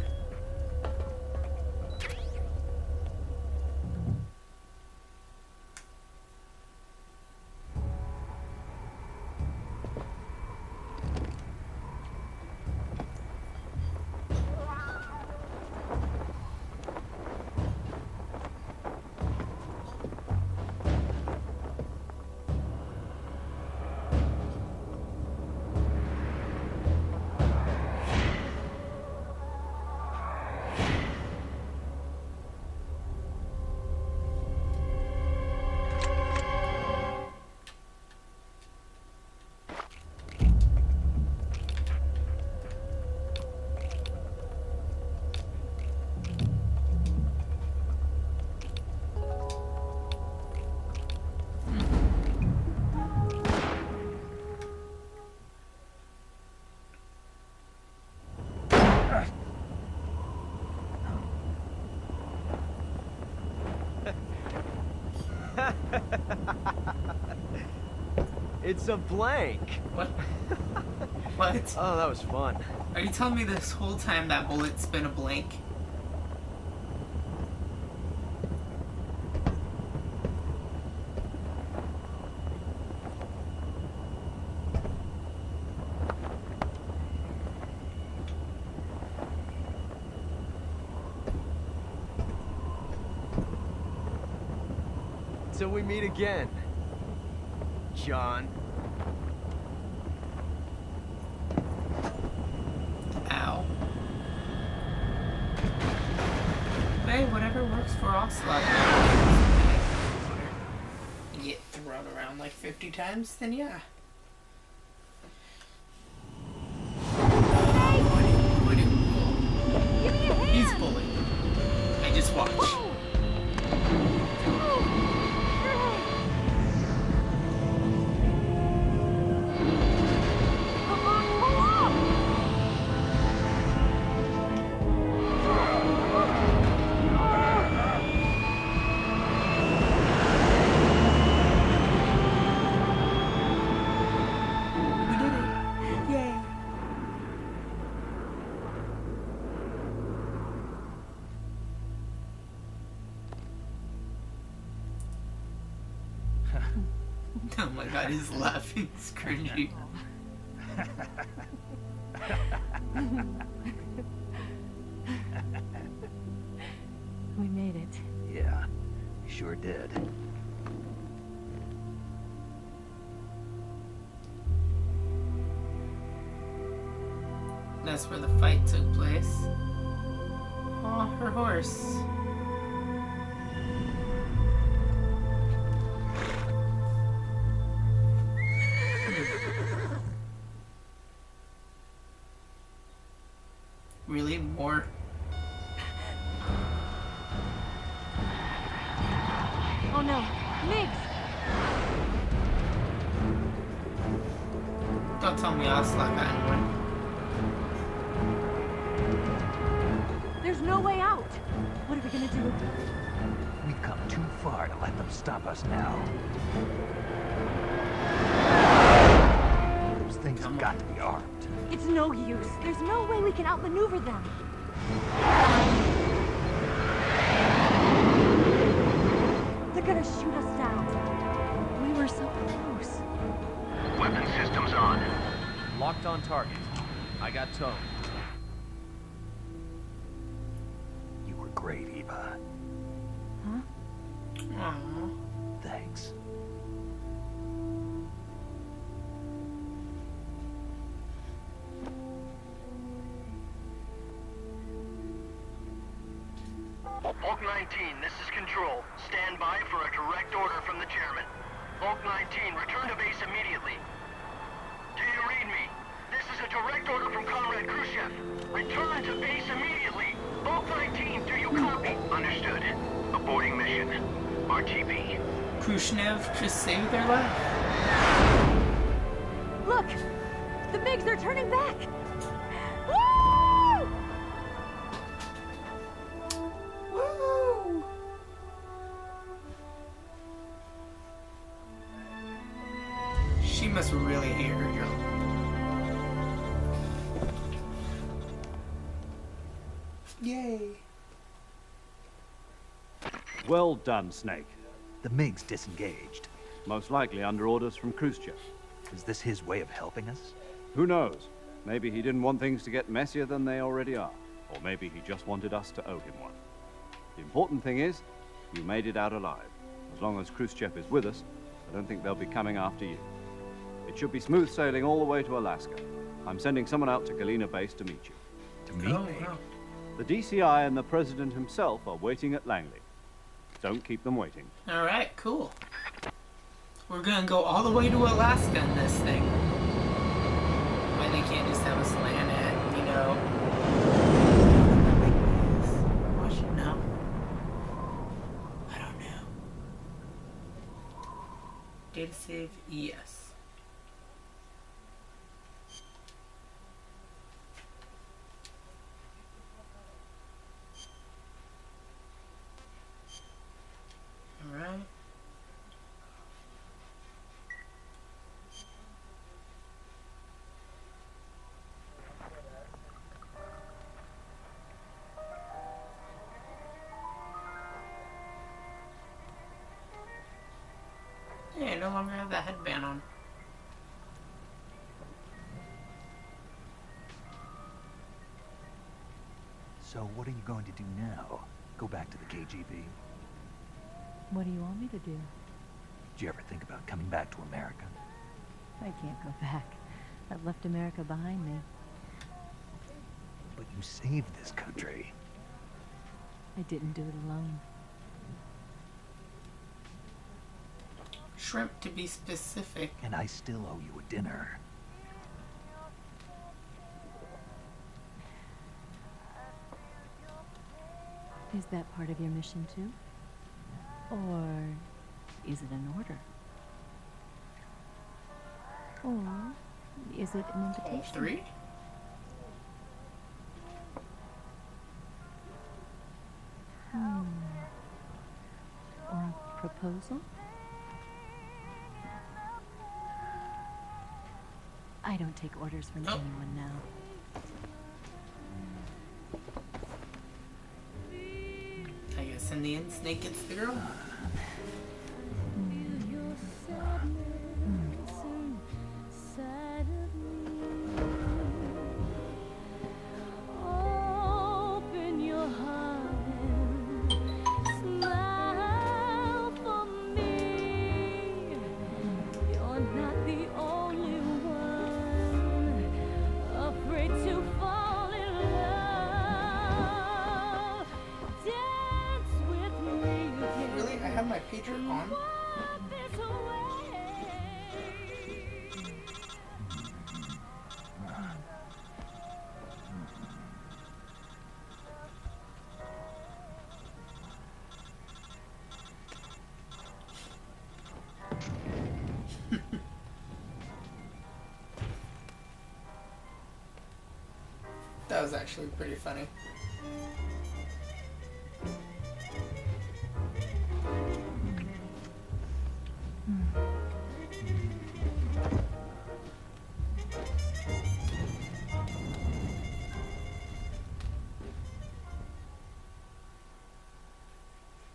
It's a blank. What? What? Oh, that was fun. Are you telling me this whole time that bullet's been a blank? Till we meet again, John. Ow. Hey, whatever works for Ocelot. run around like 50 times, then yeah. He's bullying. I just watch. We did it. Yay. Oh my god, he's laughing. It's cringy. We made it. Yeah, you sure did. That's where the fight took place. Oh, her horse. Really? More? Oh no, Migs! Don't tell me I'll slap at anyone. There's no way out! What are we gonna do? We've come too far to let them stop us now. Those things have got to be armed. It's no use. There's no way we can outmaneuver them. They're gonna shoot us down. We were so close. Weapon systems on. Locked on target. I got towed. You were great, Eva. Huh? Aww. Thanks. Bulk 19, this is Control. Stand by for a direct order from the chairman. Bulk 19, return to base immediately. Do you read me? This is a direct order from Comrade Khrushchev. Return to base immediately. Bulk 19, do you copy? Understood. Aborting mission. RTB. Khrushchev just saved their life. Look! The Migs are turning back! Woo! Woo! She must really hate her job. Yay. Well done, Snake. The MiGs disengaged. Most likely under orders from Khrushchev. Is this his way of helping us? Who knows? Maybe he didn't want things to get messier than they already are. Or maybe he just wanted us to owe him one. The important thing is, you made it out alive. As long as Khrushchev is with us, I don't think they'll be coming after you. It should be smooth sailing all the way to Alaska. I'm sending someone out to Galena Base to meet you. To meet Oh, me? wow. The DCI and the President himself are waiting at Langley. Don't keep them waiting. Alright, cool. We're gonna go all the way to Alaska in this thing. Why they can't just have us land at, you know... Washington? No. I don't know. Data save? Yes. Alright. Yeah, I no longer have that headband on. So what are you going to do now? Go back to the KGB? What do you want me to do? Did you ever think about coming back to America? I can't go back. I've left America behind me. But you saved this country. I didn't do it alone. shrimp to be specific. And I still owe you a dinner. Is that part of your mission too? Or is it an order? Or is it an All invitation? three? Or a proposal? I don't take orders from anyone now. I guess in the end, Snake gets the girl. Open your heart and smile for me. You're not the only one afraid to fall in love. Dance with me. Really? I have my pager on? This way. That was actually pretty funny.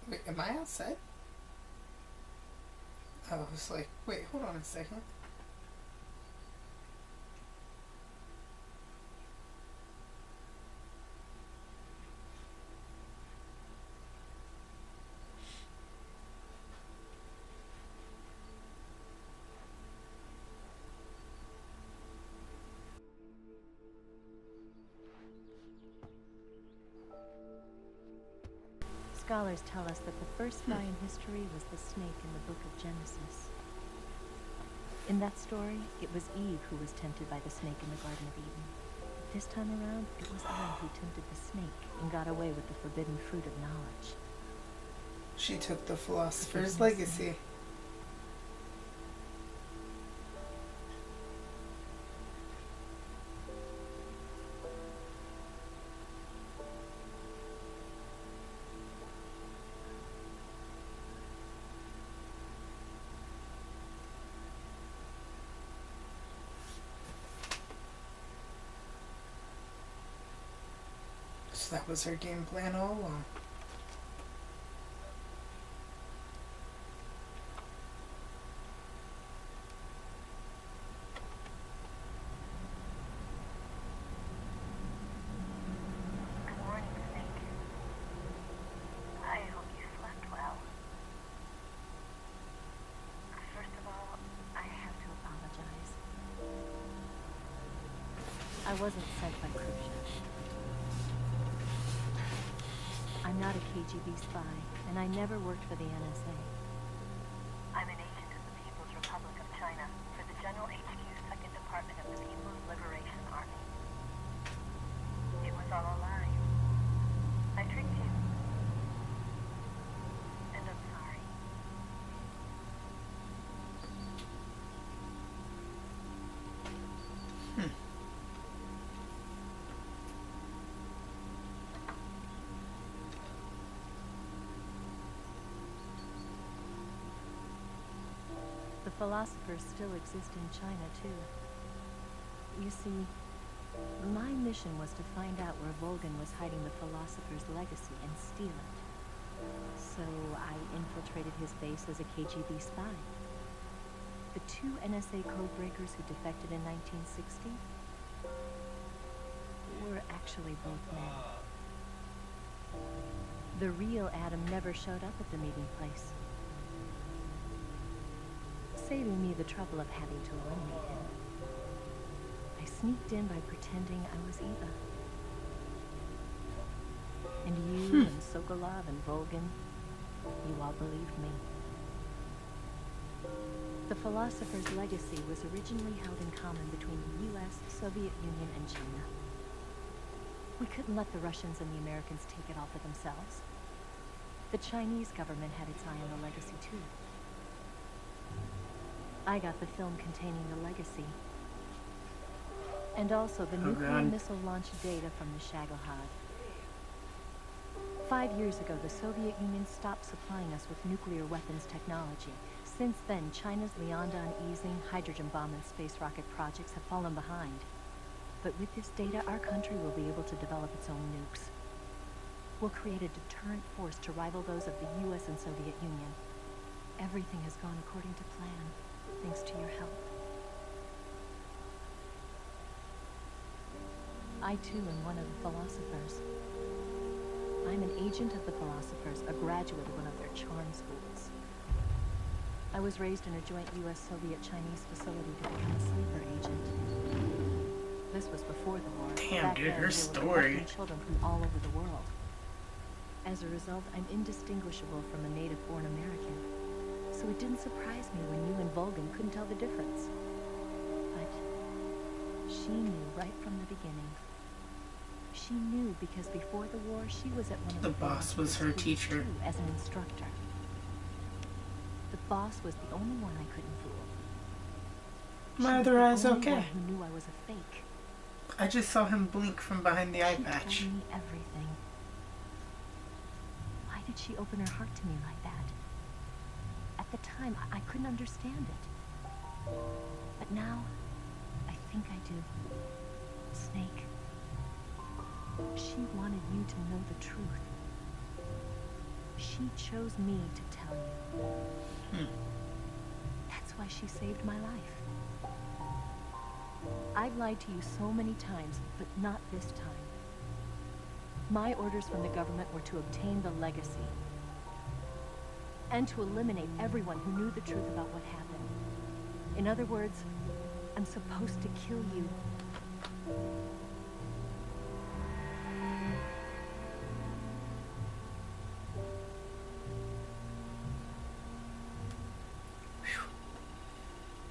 Wait, am I outside? I was like, wait, hold on a second. Scholars tell us that the first guy in history was the snake in the book of Genesis. In that story, it was Eve who was tempted by the snake in the Garden of Eden. This time around, it was I who tempted the snake and got away with the forbidden fruit of knowledge. She took the philosopher's legacy. So that was her game plan all along. Good morning, Snake. I hope you slept well. First of all, I have to apologize. I wasn't sent by Krusha. I'm not a KGB spy, and I never worked for the NSA. I'm an agent of the People's Republic of China for the General HQ 2nd Department of the People's Liberation Army. It was all a lie. I tricked you. And I'm sorry. The philosophers still exist in China, too. You see, my mission was to find out where Volgan was hiding the philosopher's legacy and steal it. So I infiltrated his base as a KGB spy. The two NSA codebreakers who defected in 1960 were actually both men. The real Adam never showed up at the meeting place, saving me the trouble of having to eliminate him. I sneaked in by pretending I was Eva. And you and Sokolov and Volgan, you all believed me. The philosopher's legacy was originally held in common between the US, Soviet Union, and China. We couldn't let the Russians and the Americans take it all for themselves. The Chinese government had its eye on the legacy too. I got the film containing the legacy. And also the nuclear missile launch data from the Shagohod. 5 years ago, the Soviet Union stopped supplying us with nuclear weapons technology. Since then, China's Liaodong easing, hydrogen bomb, and space rocket projects have fallen behind. But with this data, our country will be able to develop its own nukes. We'll create a deterrent force to rival those of the US and Soviet Union. Everything has gone according to plan, thanks to your help. I too am one of the philosophers. I'm an agent of the philosophers, a graduate of one of their charm schools. I was raised in a joint US-Soviet-Chinese facility to become a sleeper agent. This was before the war. Damn, Back dude, then, her they were story. abducting children from all over the world. As a result, I'm indistinguishable from a native-born American. So it didn't surprise me when you and Volgan couldn't tell the difference. But she knew right from the beginning. She knew because before the war, she was at one of The boss was her teacher. too, as an instructor. The boss was the only one I couldn't fool. My She was other the eye's only okay. one who knew I was a fake. I just saw him blink from behind the eye She patch. told me everything. Why did she open her heart to me like that? At the time, I couldn't understand it. But now, I think I do. Snake. She wanted you to know the truth. She chose me to tell you. That's why she saved my life. I've lied to you so many times, but not this time. My orders from the government were to obtain the legacy. And to eliminate everyone who knew the truth about what happened. In other words, I'm supposed to kill you.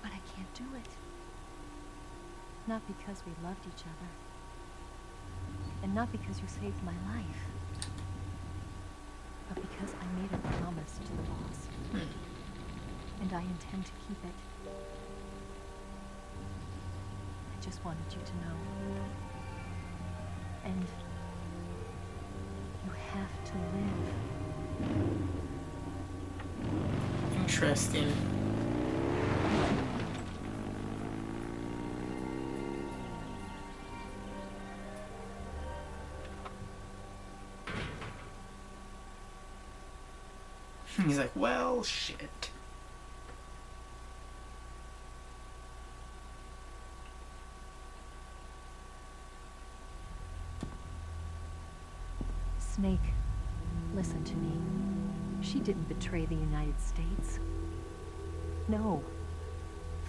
But I can't do it. Not because we loved each other. And not because you saved my life. But because I made a promise to the boss. And I intend to keep it. I just wanted you to know. And you have to live. Interesting. He's like, well, shit. Snake, listen to me. She didn't betray the United States. No.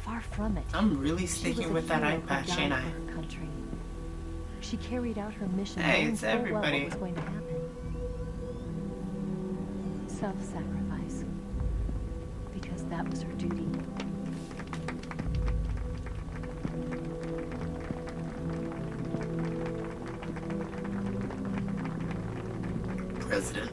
Far from it. I'm really She sticking was a with that hero eye who patch, died ain't I? for her country. She carried out her mission Hey, knowing it's full well everybody. what was going to happen. Self-sacrifice. Because that was her duty. President.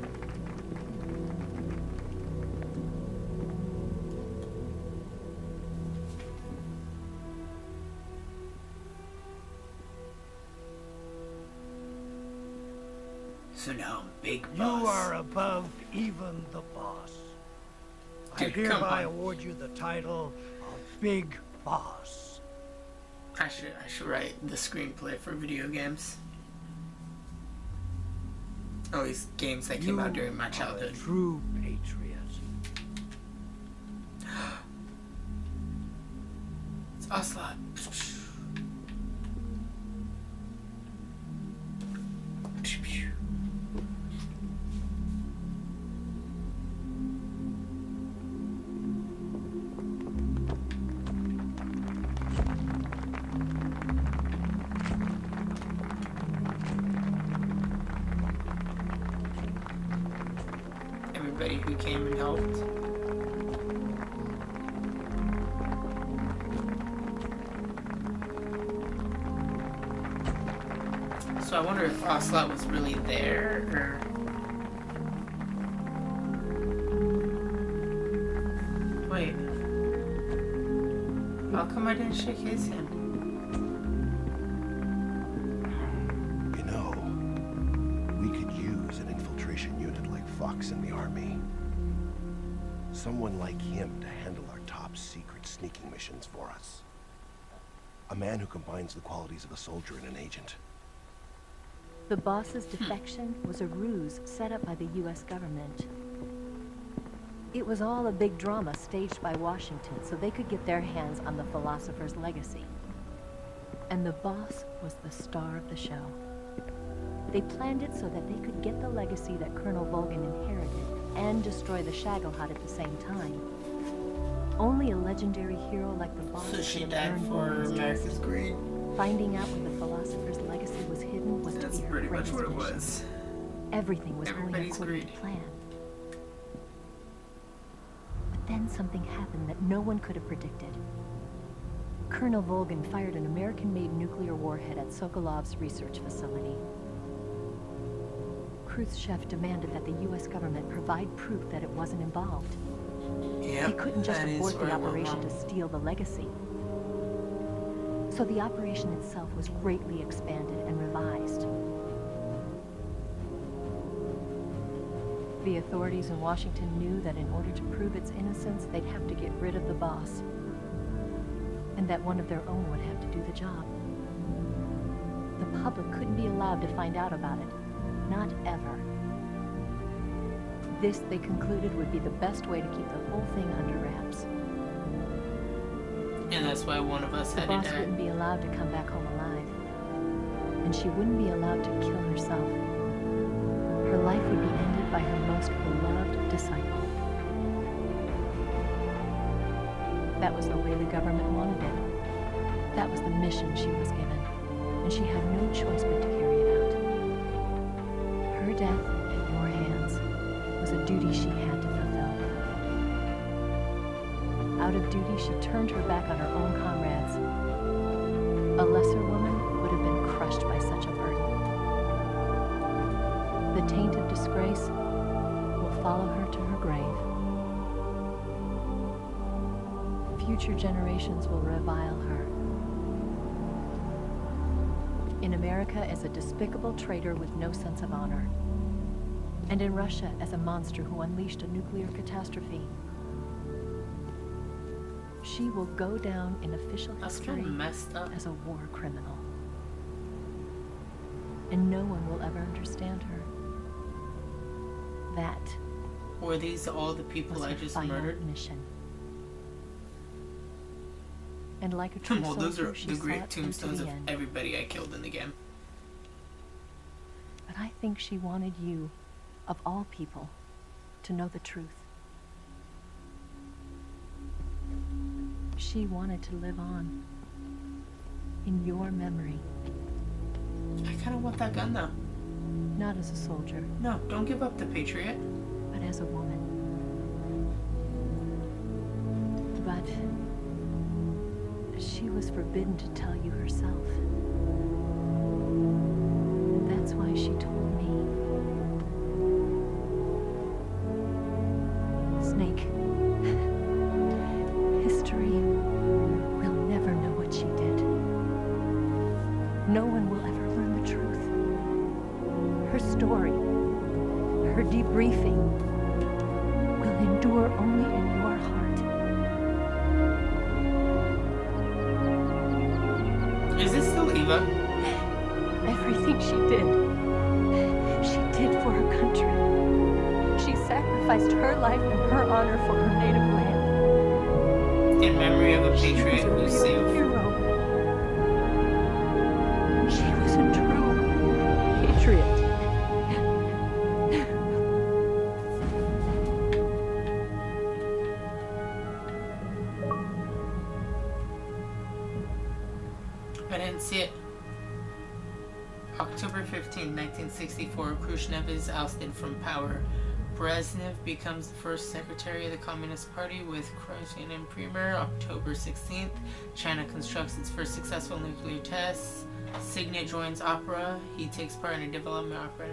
So now I'm big boss. You are above even the boss. Dude, I come hereby on. award you the title of Big Boss. I should write the screenplay for video games. Oh, these games that came out during my are a childhood. true patriot. It's Ocelot. Everybody who came and helped. So I wonder if Ocelot was really there, or... Wait. How come I didn't shake his hand? You know, we could use an infiltration unit like Fox in the army. Someone like him to handle our top secret sneaking missions for us. A man who combines the qualities of a soldier and an agent. The boss's defection was a ruse set up by the US government. It was all a big drama staged by Washington so they could get their hands on the philosopher's legacy. And the boss was the star of the show. They planned it so that they could get the legacy that Colonel Volgan inherited and destroy the Shagohod at the same time. Only a legendary hero like the boss So could she have died earned for Volgan's America's trust. greed. Finding out where the philosopher's legacy was hidden was to That's be her pretty much greatest what it mission. was. Everything was going Everybody's according to greed. plan. But then something happened that no one could have predicted. Colonel Volgan fired an American-made nuclear warhead at Sokolov's research facility. Khrushchev demanded that the US government provide proof that it wasn't involved. Yep, They couldn't just that is abort where the I went operation wrong. to steal the legacy. So the operation itself was greatly expanded and revised. The authorities in Washington knew that in order to prove its innocence, they'd have to get rid of the boss. And that one of their own would have to do the job. The public couldn't be allowed to find out about it. Not ever. This, they concluded, would be the best way to keep the whole thing under wraps. And that's why one of us The had boss to die. wouldn't be allowed to come back home alive. And she wouldn't be allowed to kill herself. Her life would be ended by her most beloved disciple. That was the way the government wanted it. That was the mission she was given. And she had no choice but to carry it out. Her death at your hands was a duty she had to fulfill. Out of duty, she turned her back on her own comrades. A lesser woman would have been crushed by such a burden. The taint of disgrace will follow her to her grave. Future generations will revile her. In America as a despicable traitor with no sense of honor. And in Russia as a monster who unleashed a nuclear catastrophe. She will go down in official That's history kind of messed up. as a war criminal. And no one will ever understand her. That Were these all the was people I her just final murdered? mission. And like a true Well, those soldier, are she the saw great it through to tombstones the of end. everybody I killed in the game. But I think she wanted you, of all people, to know the truth. She wanted to live on in your memory, I kind of want that gun though. not as a soldier, No, don't give up the Patriot. but as a woman. But she was forbidden to tell you herself. That's why she told me. Snake, history will never know what she did. No one will ever learn the truth. Her story, her debriefing, will endure only in your heart. Is this still Eva? Everything she did for her country. She sacrificed her life and her honor for her native land. In memory of a She Patriot was a who real saved. hero. She was a true patriot. I didn't see it. October 15, 1964, Khrushchev is ousted from power. Brezhnev becomes the first secretary of the Communist Party with Khrushchev in premier. October 16th, China constructs its first successful nuclear tests. Signet joins Opera. He takes part in a development opera.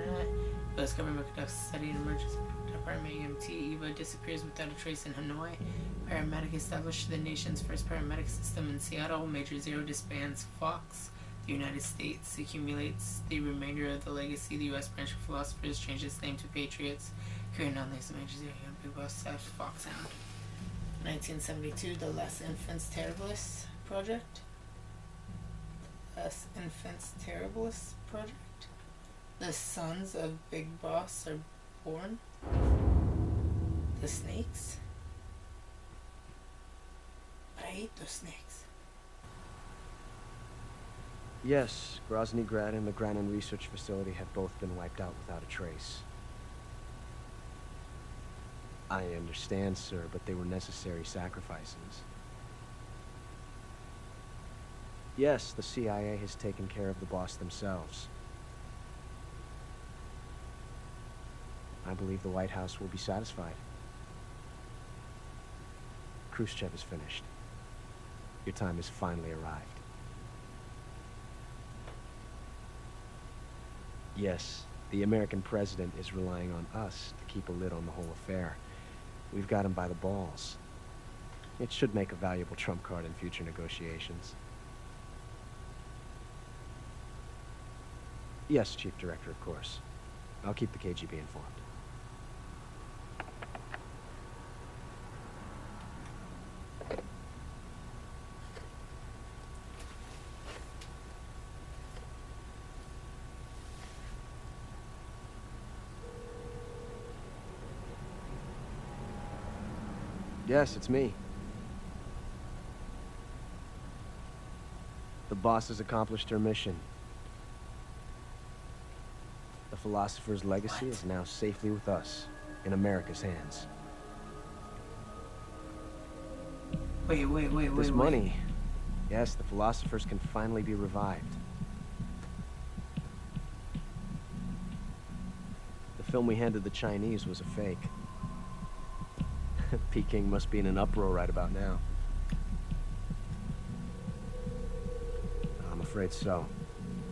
U.S. government conducts a study in emergency department EMT. Eva disappears without a trace in Hanoi. Paramedic established the nation's first paramedic system in Seattle. Major Zero disbands Fox. The United States accumulates the remainder of the legacy. The U.S. branch of philosophers changed its name to Patriots. Creating on these Major Zero Young Big Boss staff Foxhound. 1972, The Les Enfants Terribles Project. Les Enfants Terribles Project. The sons of Big Boss are born. The snakes. But I hate those snakes. Yes, Grozny Grad and the Granin Research Facility have both been wiped out without a trace. I understand, sir, but they were necessary sacrifices. Yes, the CIA has taken care of the boss themselves. I believe the White House will be satisfied. Khrushchev is finished. Your time has finally arrived. Yes, the American president is relying on us to keep a lid on the whole affair. We've got him by the balls. It should make a valuable trump card in future negotiations. Yes, Chief Director, of course. I'll keep the KGB informed. Yes, it's me. The boss has accomplished her mission. The philosopher's legacy is now safely with us, in America's hands. Wait. This money, yes, the philosophers can finally be revived. The film we handed the Chinese was a fake. Peking must be in an uproar right about now. I'm afraid so.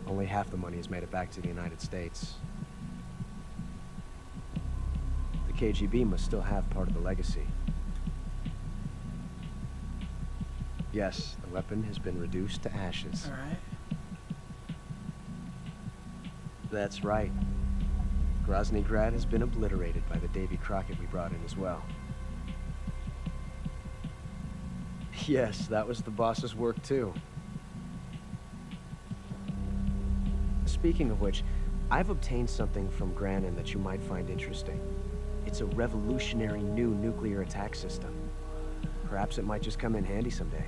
Only half the money has made it back to the United States. The KGB must still have part of the legacy. Yes, the weapon has been reduced to ashes. All right. That's right. Grozny Grad has been obliterated by the Davy Crockett we brought in as well. Yes, that was the boss's work too. Speaking of which, I've obtained something from Granin that you might find interesting. It's a revolutionary new nuclear attack system. Perhaps it might just come in handy someday.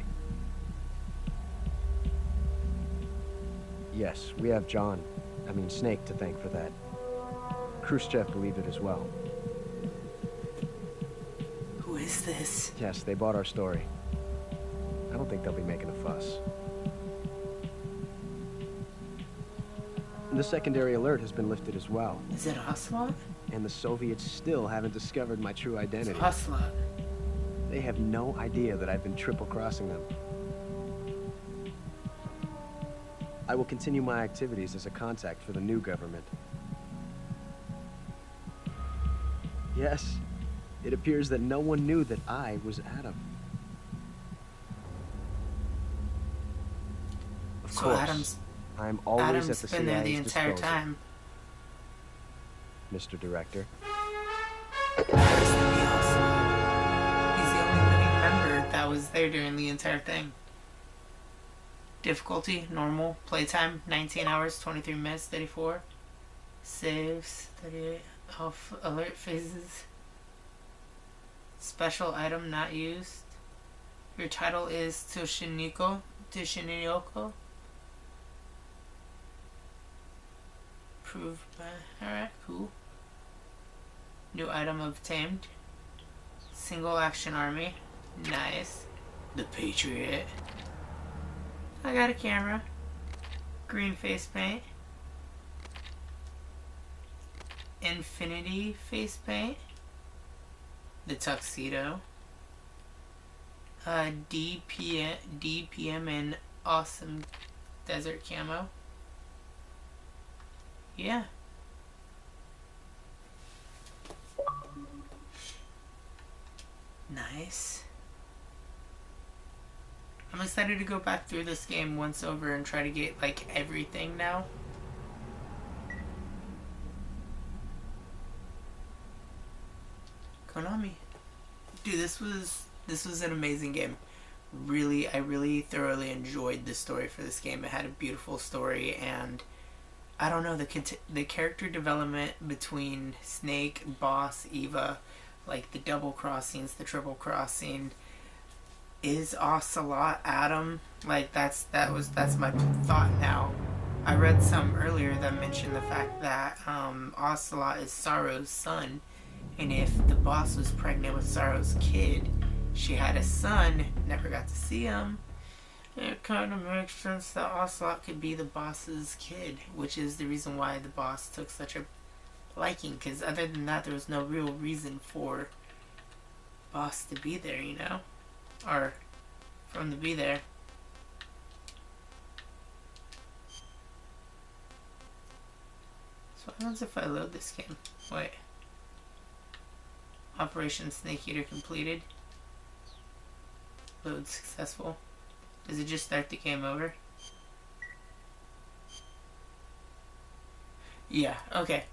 Yes, we have Snake to thank for that. Khrushchev believed it as well. Who is this? Yes, they bought our story. I don't think they'll be making a fuss. The secondary alert has been lifted as well. Is it Ocelot? And the Soviets still haven't discovered my true identity. It's Ocelot. They have no idea that I've been triple-crossing them. I will continue my activities as a contact for the new government. Yes, it appears that no one knew that I was Adam. Of So course, I'm always at the been there the CIA's entire disposal, time. Mr. Director. He's the only living member that was there during the entire thing. Difficulty, normal. Playtime, 19 hours, 23 minutes, 34. Saves, 38. Off alert phases. Special item not used. Your title is Toshinoko. Approved by... Alright, cool. New item obtained. Single action army. Nice. The Patriot. I got a camera. Green face paint. Infinity face paint. The tuxedo. DPM and awesome desert camo. yeah. Nice. I'm excited to go back through this game once over and try to get, like, everything now. Konami. Dude, this was an amazing game. I really thoroughly enjoyed the story for this game. It had a beautiful story, and I don't know, the character development between Snake, Boss, Eva, like the double crossings, the triple crossing, is Ocelot Adam? Like that's my thought now. I read some earlier that mentioned the fact that Ocelot is Sorrow's son, and if the boss was pregnant with Sorrow's kid, she had a son, never got to see him. It kind of makes sense that Ocelot could be the boss's kid, which is the reason why the boss took such a liking, because other than that, there was no real reason for boss to be there, you know? Or for him to be there. So what happens if I load this game? Wait. Operation Snake Eater completed. Load successful. Does it just start the game over? Yeah, okay.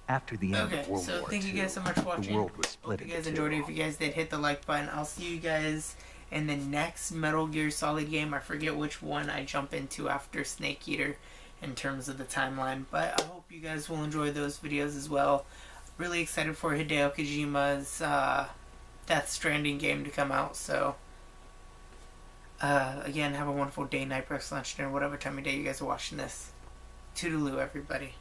After the end of World so War thank you guys so much for the watching. world was split Hope you guys into enjoyed it. two. If you guys did, hit the like button. I'll see you guys in the next Metal Gear Solid game. I forget which one I jump into after Snake Eater in terms of the timeline, but I hope you guys will enjoy those videos as well. Really excited for Hideo Kojima's Death Stranding game to come out, so again, have a wonderful day, night, breakfast, lunch, dinner, whatever time of day you guys are watching this. Toodaloo, everybody.